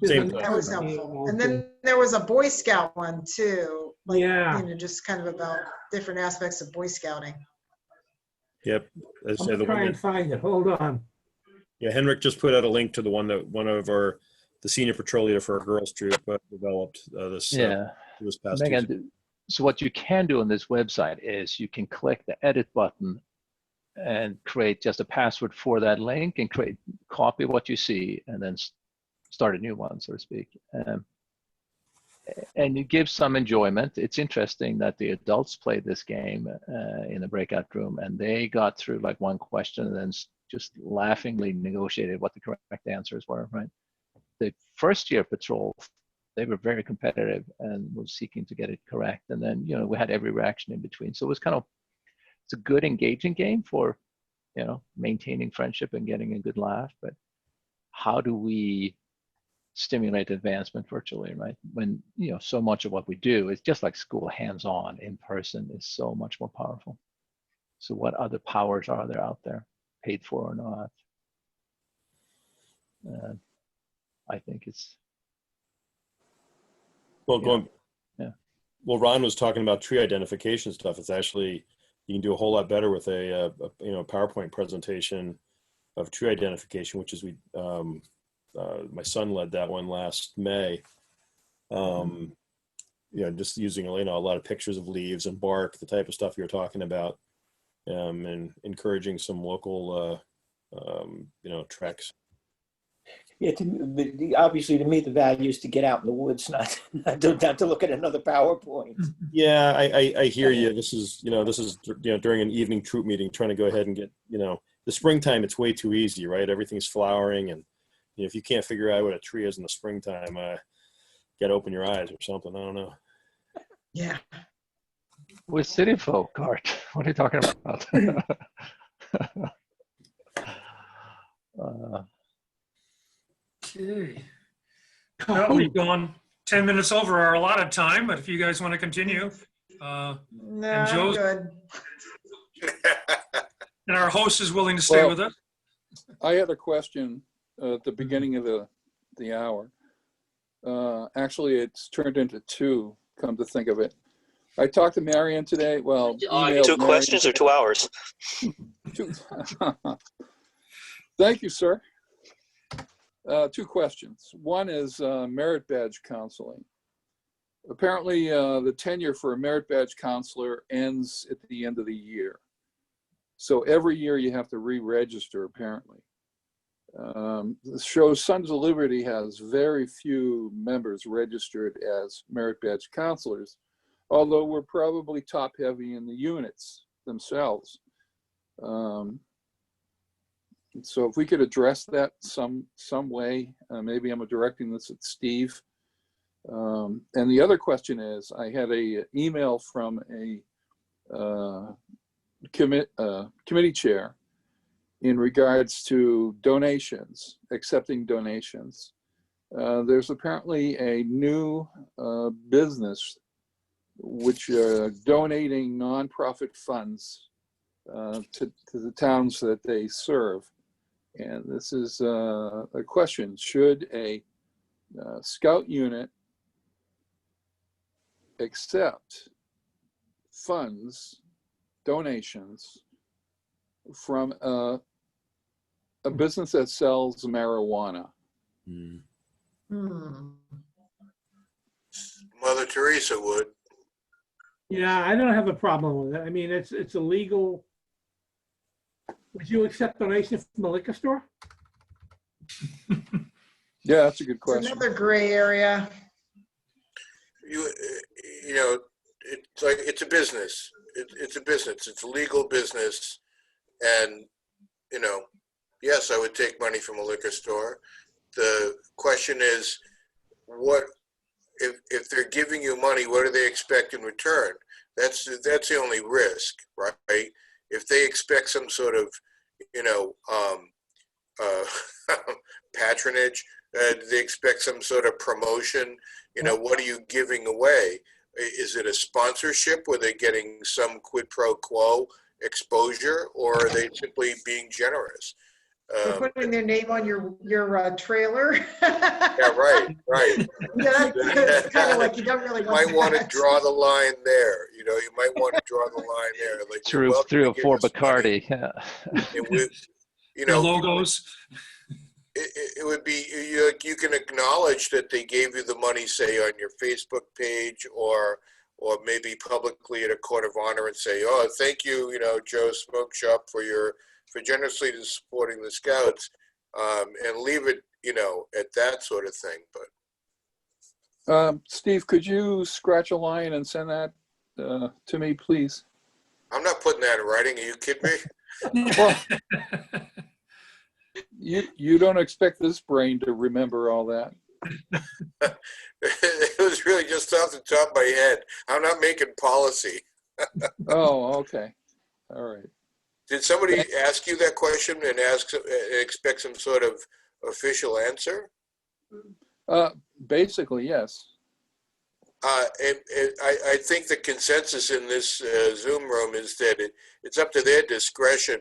There's Same another That was game helpful. also. And then there was a Boy Scout one too. Like, Yeah. you know, just kind of about different aspects of Boy Scouting. Yep. As I I'm say, the gonna try one and that, find it. Hold on. yeah, Henrik just put out a link to the one that one of the senior patrol leader for our girls troop developed this Yeah. this past Tuesday. Megan, so what you can do on this website is you can click the edit button and create just a password for that link and copy what you see and then start a new one, so to speak. And it gives some enjoyment. It's interesting that the adults played this game in the breakout room, and they got through like one question and then just laughingly negotiated what the correct answers were, right? The first year patrol, they were very competitive and was seeking to get it correct. And then, you know, we had every reaction in between. So it was it's a good engaging game for, you know, maintaining friendship and getting a good laugh. But how do we stimulate advancement virtually, right? When, you know, so much of what we do is just like school, hands-on, in person is so much more powerful. So what other powers are there out there, paid for or not? I think it's, Well, yeah. Well, Ron was talking about tree identification stuff. It's actually, you can do a whole lot better with a PowerPoint presentation of tree identification, which is my son led that one last May. Just using a lot of pictures of leaves and bark, the type of stuff you're talking about, and encouraging some local treks. Yeah, obviously to me, the value is to get out in the woods, not to look at another PowerPoint. Yeah, I hear you. This is during an evening troop meeting, trying to go ahead and get, the springtime, it's way too easy, right? Everything's flowering, and if you can't figure out what a tree is in the springtime, got to open your eyes or something. I don't know. Yeah. We're city folk, Art. What are you talking about? Okay. Well, we've gone 10 minutes over our allotted time, but if you guys want to continue. No, And I'm Joe's- good. And our host is willing to stay Well, with us. I had a question at the beginning of the hour. Actually, it's turned into two, come to think of it. I talked to Marianne today. Well, emailed 2 questions or 2 hours? Two. Thank you, sir. 2 questions. One is merit badge counseling. Apparently, the tenure for a merit badge counselor ends at the end of the year. So every year you have to re-register, apparently. The show Sons of Liberty has very few members registered as merit badge counselors, although we're probably top heavy in the units themselves. So if we could address that some way, maybe I'm directing this at Steve. And the other question is, I had a email from a committee chair in regards to donations, accepting donations. There's apparently a new business which donating nonprofit funds to the towns that they serve. And this is a question: should a Scout unit accept funds, donations from a business that sells marijuana? Mm. Hmm. Mother Teresa would. Yeah, I don't have a problem with it. I mean, it's illegal. Would you accept donations from the liquor store? Yeah, that's a good It's question. another gray area. You know, it's like, it's a business. It's a business. It's a legal business. And, you know, yes, I would take money from a liquor store. The question is, what, if they're giving you money, what do they expect in return? That's the only risk, right? If they expect some sort of, you know, patronage, they expect some sort of promotion, you know, what are you giving away? Is it a sponsorship where they're getting some quid pro quo exposure, or are they simply being generous? They're putting their name on your trailer. Yeah, right. Yeah, that's kind of like you don't really You want might want to that. draw the line there. You know, you might want to draw the line there. Like, you're Through welcome three to or give four us money, Bacardi. Yeah. and we, you Their know, logos. it would be, you can acknowledge that they gave you the money, say on your Facebook page, or maybe publicly at a court of honor, and say, oh, thank you, you know, Joe Smoke Shop for generously supporting the Scouts, and leave it, you know, at that sort of thing. But Steve, could you scratch a line and send that to me, please? I'm not putting that in writing. Are you kidding me? Well, you don't expect this brain to remember all that. It was really just off the top of my head. I'm not making policy. Oh, okay. All right. Did somebody ask you that question and expect some sort of official answer? Basically, yes. I think the consensus in this Zoom room is that it's up to their discretion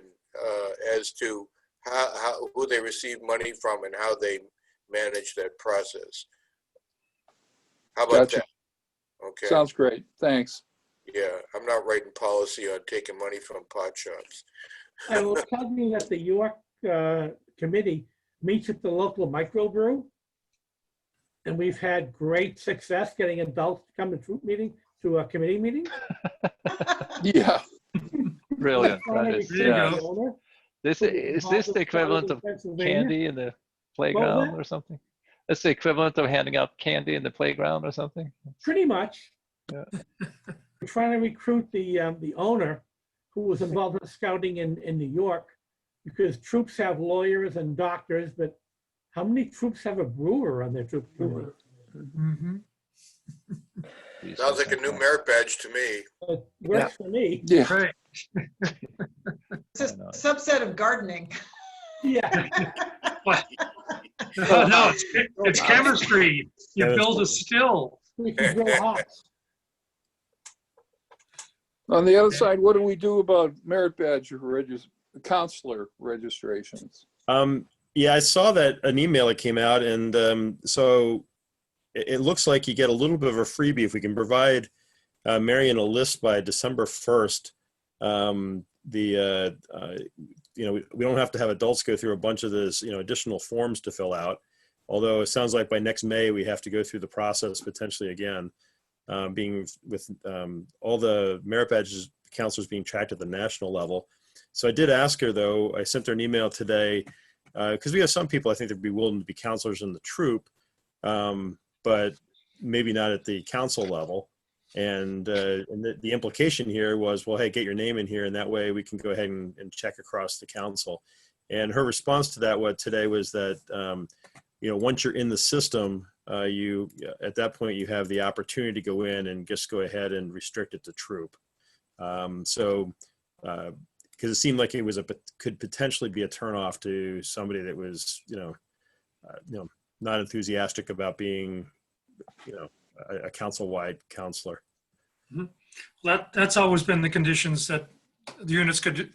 as to who they receive money from and how they manage that process. How about that? Okay. Sounds great. Thanks. Yeah, I'm not writing policy on taking money from pot shops. I will tell you that the York committee meets at the local microbrew. And we've had great success getting adults to come to a committee meeting. Yeah. Brilliant. That is, yeah. Is this the equivalent of Pennsylvania. candy in the playground or something? It's the equivalent of handing out candy in the playground or something? Pretty much. Yeah. We're trying to recruit the owner who was involved in scouting in New York, because troops have lawyers and doctors, but how many troops have a brewer on their troop committee? Mm-hmm. Sounds like a new merit badge to me. It works for me. Yeah. Right. It's a subset of gardening. Yeah. No, it's chemistry. You build a skill. We can grow hops. On the other side, what do we do about merit badge counselor registrations? Yeah, I saw that an email that came out, and so it looks like you get a little bit of a freebie if we can provide Marion a list by December 1st. You know, we don't have to have adults go through a bunch of this, you know, additional forms to fill out. Although it sounds like by next May we have to go through the process potentially again, being with all the merit badges counselors being tracked at the national level. So I did ask her, though. I sent her an email today because we have some people I think that'd be willing to be counselors in the troop, but maybe not at the council level. And the implication here was, well, hey, get your name in here, and that way we can go ahead and check across the council. And her response to that today was that, you know, once you're in the system, at that point you have the opportunity to go in and just go ahead and restrict it to troop. Because it seemed like it was could potentially be a turnoff to somebody that was, you know, not enthusiastic about being, you know, a council-wide counselor. Mm-hmm. That's always been the conditions, that the units could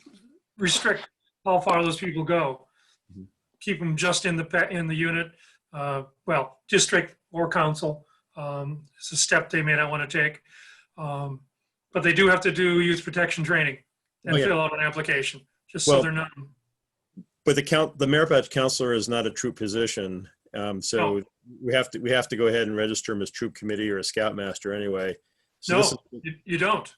restrict how far those people go. Mm-hmm. Keep them just in the unit. Well, district or council. It's a step they may not want to take. But they do have to do youth protection training and fill out an application, just so they're not. But the merit badge counselor is not a troop position, So we have to go ahead and register him as troop committee or a scoutmaster anyway. So this No, is, you don't.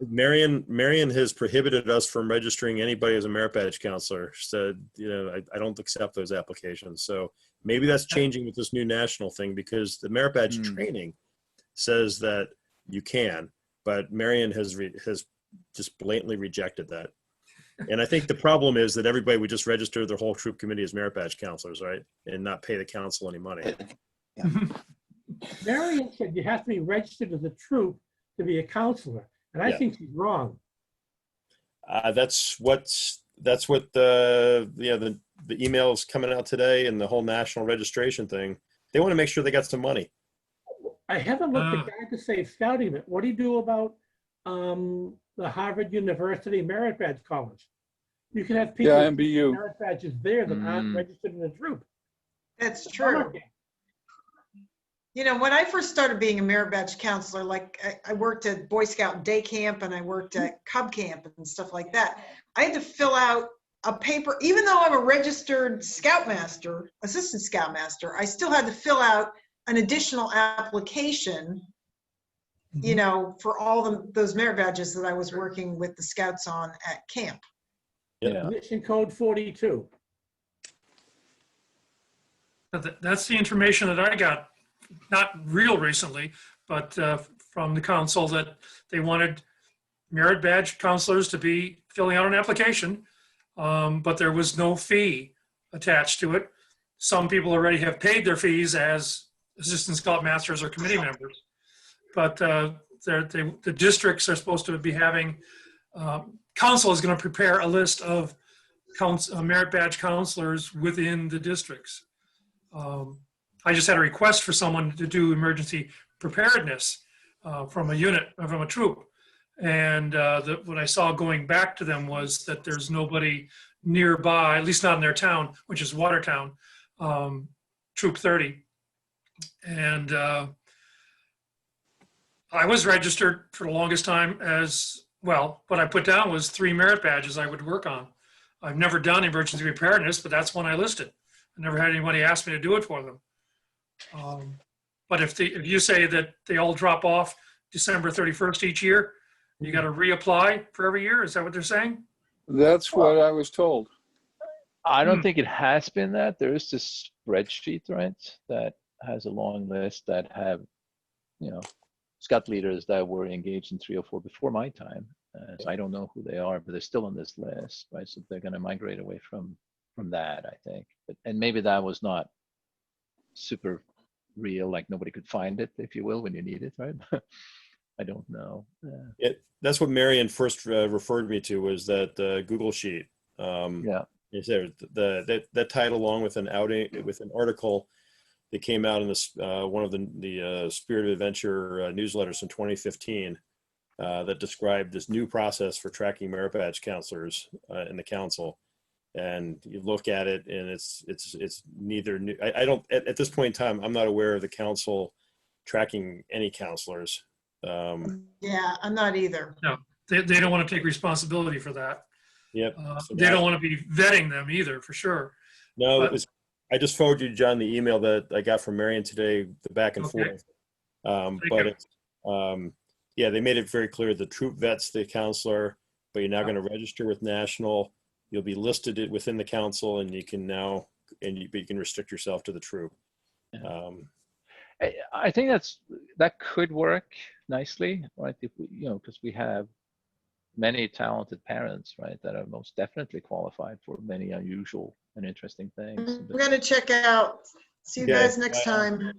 Marion has prohibited us from registering anybody as a merit badge counselor. Said, I don't accept those applications. So maybe that's changing with this new national thing, because the merit badge training says that you can, but Marion has just blatantly rejected that. And I think the problem is that everybody would just register their whole troop committee as merit badge counselors, right? And not pay the council any money. Marion said you have to be registered as a troop to be a counselor, and I think she's wrong. That's what the emails coming out today and the whole national registration thing. They want to make sure they got some money. I haven't looked at Guide to Safe Scouting. What do you do about the Harvard University Merit Badge College? You can have people with merit badges there that aren't registered in the troop. That's true. You know, when I first started being a merit badge counselor, like I worked at Boy Scout day camp and I worked at Cub camp and stuff like that. I had to fill out a paper, even though I'm a registered scoutmaster, assistant scoutmaster, I still had to fill out an additional application, you know, for all those merit badges that I was working with the scouts on at camp. Yeah. Mission code 42. That's the information that I got, not real recently, but from the council, that they wanted merit badge counselors to be filling out an application, but there was no fee attached to it. Some people already have paid their fees as assistant scoutmasters or committee members, but the districts are supposed to be having, council is going to prepare a list of merit badge counselors within the districts. I just had a request for someone to do emergency preparedness from a unit, from a troop. And what I saw going back to them was that there's nobody nearby, at least not in their town, which is Watertown, Troop 30. And I was registered for the longest time as, well, what I put down was 3 merit badges I would work on. I've never done emergency preparedness, but that's one I listed. I never had anybody ask me to do it for them. But if you say that they all drop off December 31st each year, you got to reapply for every year? Is that what they're saying? That's what I was told. I don't think it has been that. There is this spreadsheet, right, that has a long list that have, scout leaders that were engaged in 304 before my time. So I don't know who they are, but they're still on this list, right? So they're going to migrate away from that, I think. And maybe that was not super real, like nobody could find it, if you will, when you need it, right? I don't know. That's what Marion first referred me to, was that Google sheet. Is there that tied along with an article that came out in this one of the Spirit of Adventure newsletters in 2015 that described this new process for tracking merit badge counselors in the council. And you look at it, and it's neither new. I don't at this point in time, I'm not aware of the council tracking any counselors. Yeah, I'm not either. No, they don't want to take responsibility for that. Yep. They don't want to be vetting them either, for sure. No, but, I just forwarded you, John, the email that I got from Marion today, the back and forth. Yeah, they made it very clear the troop vets the counselor, but you're now going to register with national. You'll be listed within the council, and you can you can restrict yourself to the troop. I think that could work nicely, right? If we, because we have many talented parents, right, that are most definitely qualified for many unusual and interesting things. We're going to check out. See you guys next time.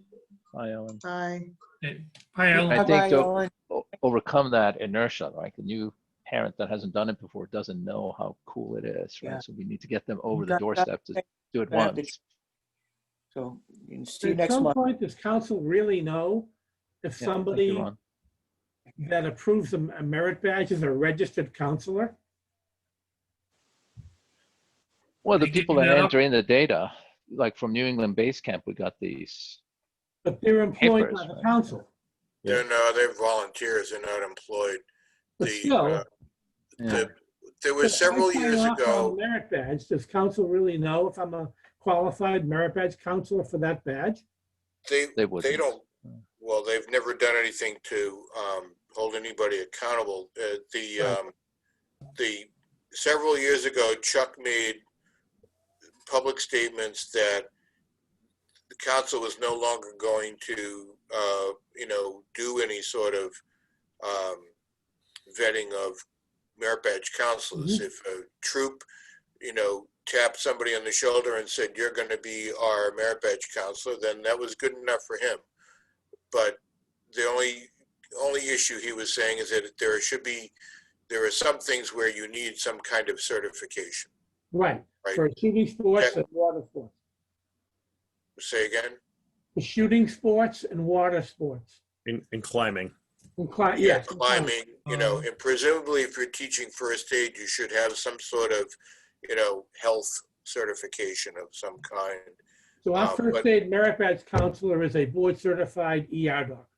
Bye, Ellen. Bye. Bye, Ellen. I think to overcome that inertia, like a new parent that hasn't done it before doesn't know how cool it is, right? So we need to get them over the doorstep to do it once. So see you next month. At some month. point, does council really know if somebody that approves a merit badge is a registered counselor? Well, the people that enter in the data, like from New England Base Camp, we got these. But they're employed by the council. No, they're volunteers. They're not employed. But still, there was several years ago. Merit badge. Does council really know if I'm a qualified merit badge counselor for that badge? They They wouldn't. don't, well, they've never done anything to hold anybody accountable. The several years ago, Chuck made public statements that the council was no longer going to, do any sort of vetting of merit badge counselors. If a troop, tapped somebody on the shoulder and said, "You're going to be our merit badge counselor," then that was good enough for him. But the only issue he was saying is that there are some things where you need some kind of certification. Right, Right. for shooting sports Yeah. and water sports. Say again? For shooting sports and water sports. In climbing. Yes. Climbing, and presumably if you're teaching first aid, you should have some sort of, health certification of some kind. So our first aid merit badge counselor is a board certified ER doc.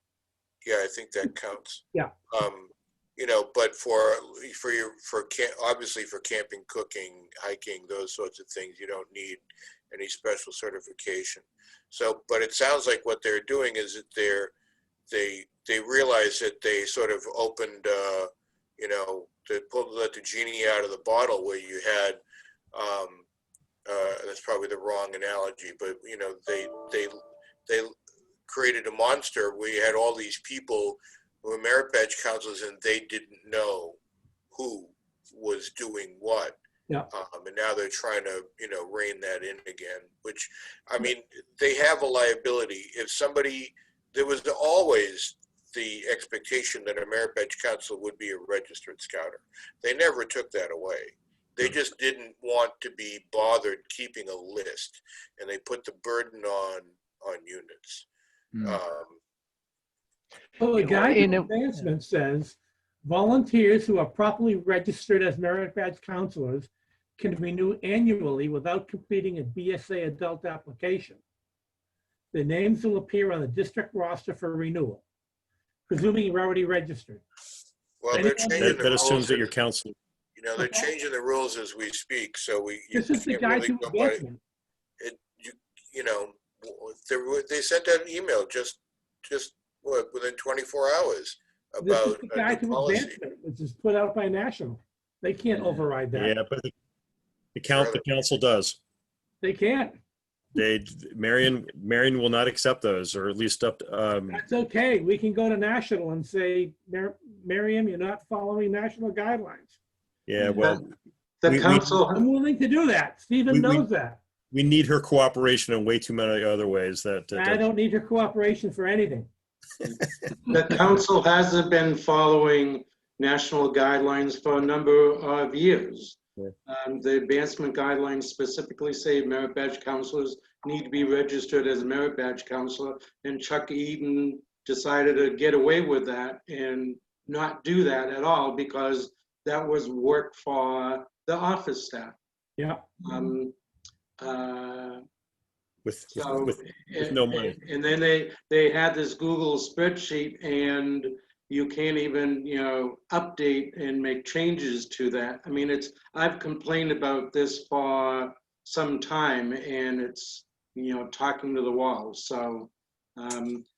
Yeah, I think that counts. Yeah. But obviously for camping, cooking, hiking, those sorts of things, you don't need any special certification. So, but it sounds like what they're doing is that they realize that they sort of opened, let the genie out of the bottle, where you had, that's probably the wrong analogy, but they created a monster where you had all these people who were merit badge counselors and they didn't know who was doing what. Yeah. And now they're trying to, rein that in again, which, they have a liability. There was always the expectation that a merit badge counselor would be a registered scouter. They never took that away. They just didn't want to be bothered keeping a list, and they put the burden on units. Well, the guide to advancement says volunteers who are properly registered as merit badge counselors can renew annually without completing a BSA adult application. Their names will appear on the district roster for renewal, presuming you're already registered. Well, they're changing the That assumes rules. that you're counseling. They're changing the rules as we speak, so This is the guide to advancement. They sent out an email just within 24 hours This is about the a guide new to policy. advancement, which is put out by National. They can't override that. Yeah, but the council does. They can't. Marion will not accept those, or at least That's okay. We can go to National and say, Miriam, you're not following national guidelines. Yeah, well, The council, I'm willing to do that. Stephen knows that. We need her cooperation in way too many other ways. I don't need her cooperation for anything. the council hasn't been following national guidelines for a number of years. The advancement guidelines specifically say merit badge counselors need to be registered as a merit badge counselor, and Chuck Eden decided to get away with that and not do that at all because that was work for the office staff. Yeah. With no money. And then they had this Google spreadsheet, and you can't even, update and make changes to that. I mean, I've complained about this for some time, and it's, talking to the wall. So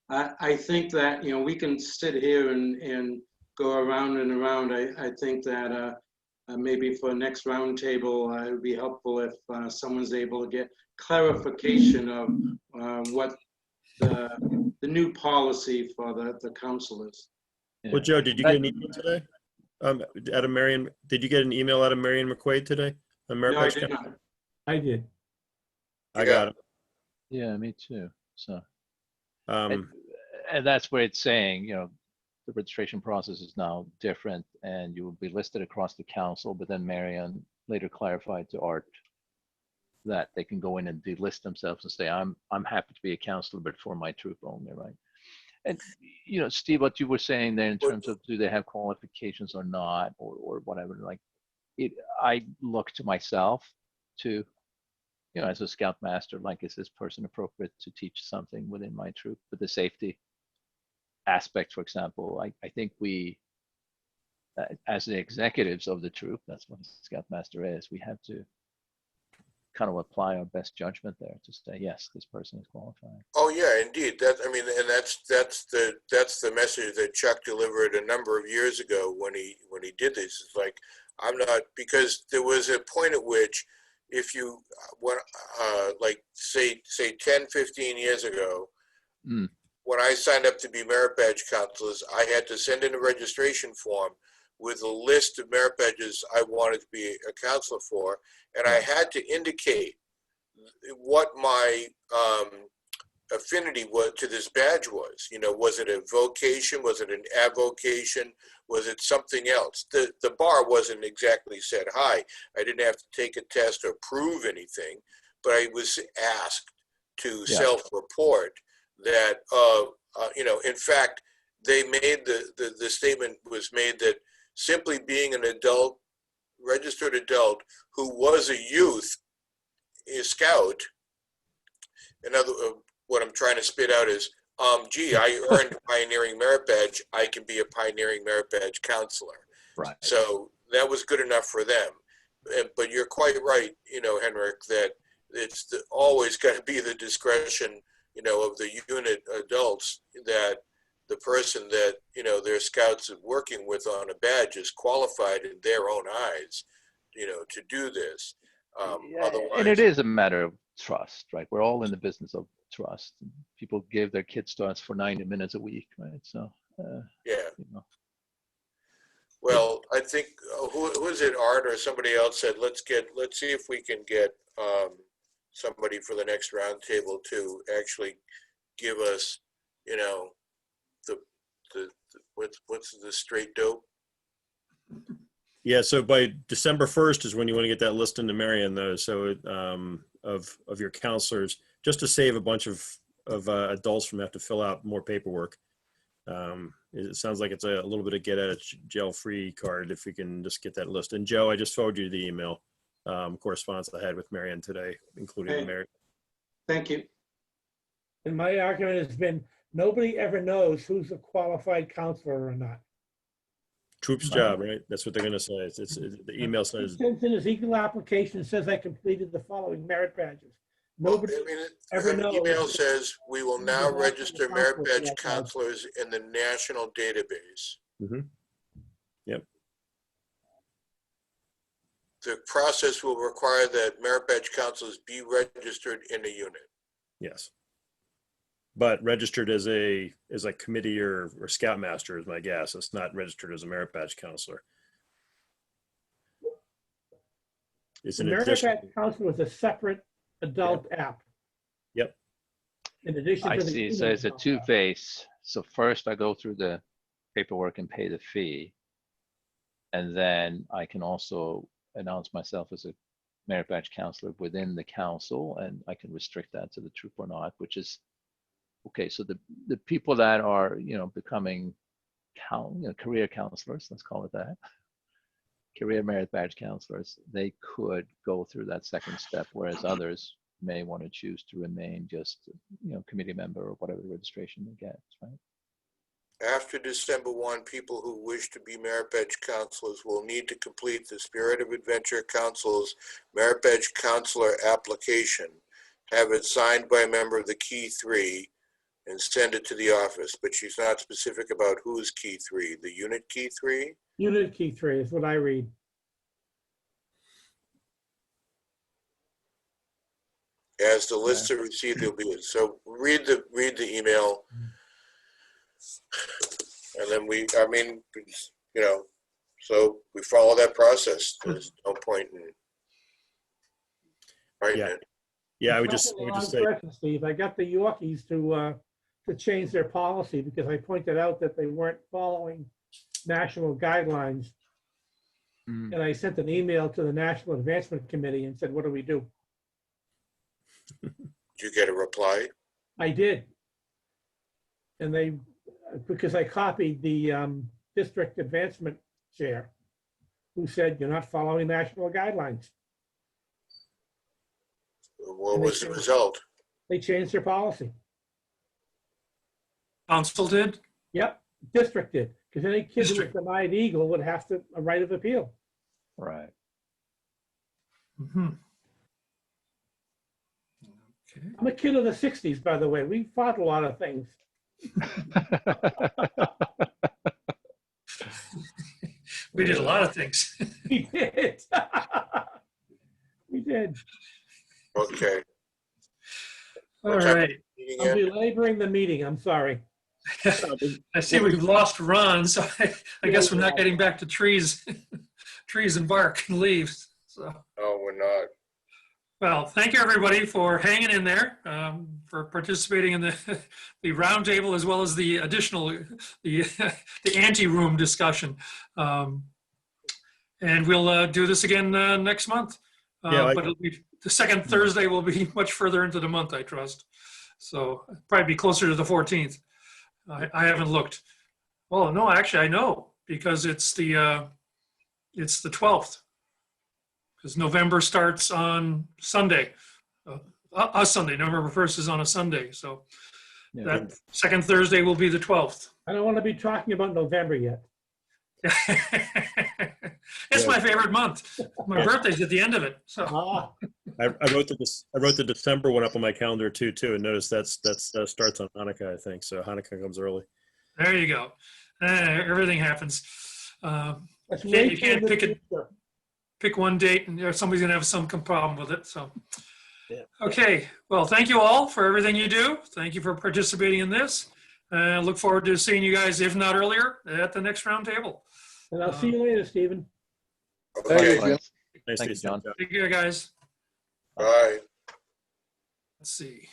I think that, we can sit here and go around and around. I think that maybe for next roundtable, it would be helpful if someone's able to get clarification of what the new policy for the council is. Well, Joe, did you get an email today? Out of Marion, did you get an email out of Marion McQuaid today? No, I did not. I did. I got it. Yeah, me too. So, and that's where it's saying, the registration process is now different, and you will be listed across the council. But then Marion later clarified to Art that they can go in and delist themselves and say, I'm happy to be a counselor, but for my troop only, right? And Steve, what you were saying there in terms of do they have qualifications or not, or whatever, like I look to myself to, as a scoutmaster, like, is this person appropriate to teach something within my troop? But the safety aspect, for example, I think we, as the executives of the troop, that's what a scoutmaster is, we have to kind of apply our best judgment there to say, yes, this person is qualified. Oh yeah, indeed. And that's the message that Chuck delivered a number of years ago when he did this. It's like, I'm not, because there was a point at which, if you like say 10, 15 years ago, when I signed up to be merit badge counselors, I had to send in a registration form with a list of merit badges I wanted to be a counselor for, and I had to indicate what my affinity was to this badge was. You know, was it a vocation? Was it an avocation? Was it something else? The bar wasn't exactly set high. I didn't have to take a test or prove anything, but I was asked to self-report that, you know, in fact, they made the statement was made that simply being an adult, registered adult who was a youth, a scout, what I'm trying to spit out is, gee, I earned a pioneering merit badge, I can be a pioneering merit badge counselor. Right. So that was good enough for them. But you're quite right, you know, Henrik, that it's always got to be the discretion, you know, of the unit adults, that the person that, you know, their scouts are working with on a badge is qualified in their own eyes, you know, to do this. Otherwise, and it is a matter of trust, right? We're all in the business of trust. People give their kids to us for 90 minutes a week, right? So, yeah. You know. Well, I think who is it? Art or somebody else said, let's see if we can get somebody for the next roundtable to actually give us, you know, the what's the straight dope. Yeah, so by December 1st is when you want to get that list into Marion, though. So of your counselors, just to save a bunch of adults from having to fill out more paperwork. It sounds like it's a little bit of get out of jail free card if we can just get that list. And Joe, I just forwarded you the email correspondence I had with Marion today, including the mayor. Thank you. And my argument has been, nobody ever knows who's a qualified counselor or not. Troop's job, right? That's what they're going to say. It's the email says. He sends in his equal application, says I completed the following merit badges. Nobody ever knows. The email says we will now register merit badge counselors in the national database. Mm-hmm. Yep. The process will require that merit badge counselors be registered in a unit. Yes. But registered as a committee or scoutmaster is my guess. It's not registered as a merit badge counselor. It's an merit addition. badge counselor is a separate adult app. Yep. In addition I to the see. So it's a two-phase. So first I go through the paperwork and pay the fee. And then I can also announce myself as a merit badge counselor within the council, and I can restrict that to the troop or not, which is, okay, so the people that are, you know, becoming career counselors, let's call it that, career merit badge counselors, they could go through that second step, whereas others may want to choose to remain just, you know, committee member or whatever registration they get, right? After December 1, people who wish to be merit badge counselors will need to complete the Spirit of Adventure Council's merit badge counselor application, have it signed by a member of the Key 3, and send it to the office. But she's not specific about who's Key 3, the unit Key 3? Unit Key 3 is what I read. As the lists are received, they'll be, so read the email. And then I mean, you know, so we follow that process. There's no point in writing it. Yeah, I would just say, Steve, I got the Yorkies to change their policy because I pointed out that they weren't following national guidelines. And I sent an email to the National Advancement Committee and said, what do we do? Did you get a reply? I did. And they, because I copied the district advancement chair, who said, you're not following national guidelines. What was the result? They changed their policy. Council did? Yep, district did. Because any kid who was denied Eagle would have a right of appeal. Right. Mm-hmm. I'm a kid of the 60s, by the way. We fought a lot of things. We did a lot of things. We did. We did. Okay. All What time right. meeting I'm end? belaboring the meeting. I'm sorry. I see we've lost Ron, so I guess we're not getting back to trees, trees and bark and leaves. So, No, we're not. well, thank you everybody for hanging in there, for participating in the roundtable as well as the additional, the ante-room discussion. And we'll do this again next month. Yeah, But it'll be, the second Thursday will be much further into the month, I trust. So probably be closer to the 14th. I haven't looked. Well, no, actually I know, because it's the 12th. Because November starts on Sunday. A Sunday, November 1st is on a Sunday. So Yeah. that second Thursday will be the 12th. I don't want to be talking about November yet. It's my favorite month. My birthday's at the end of it. So I wrote the December one up on my calendar too, and notice that starts on Hanukkah, I think. So Hanukkah comes early. there you go. Everything happens. That's You way can't too pick good. pick one date and somebody's gonna have some problem with it. So, Yeah. okay. Well, thank you all for everything you do. Thank you for participating in this. Look forward to seeing you guys, if not earlier, at the next roundtable. And I'll see you later, Stephen. Okay, Nice Thank to you, see you, John. John. Take care, guys. bye. Let's see.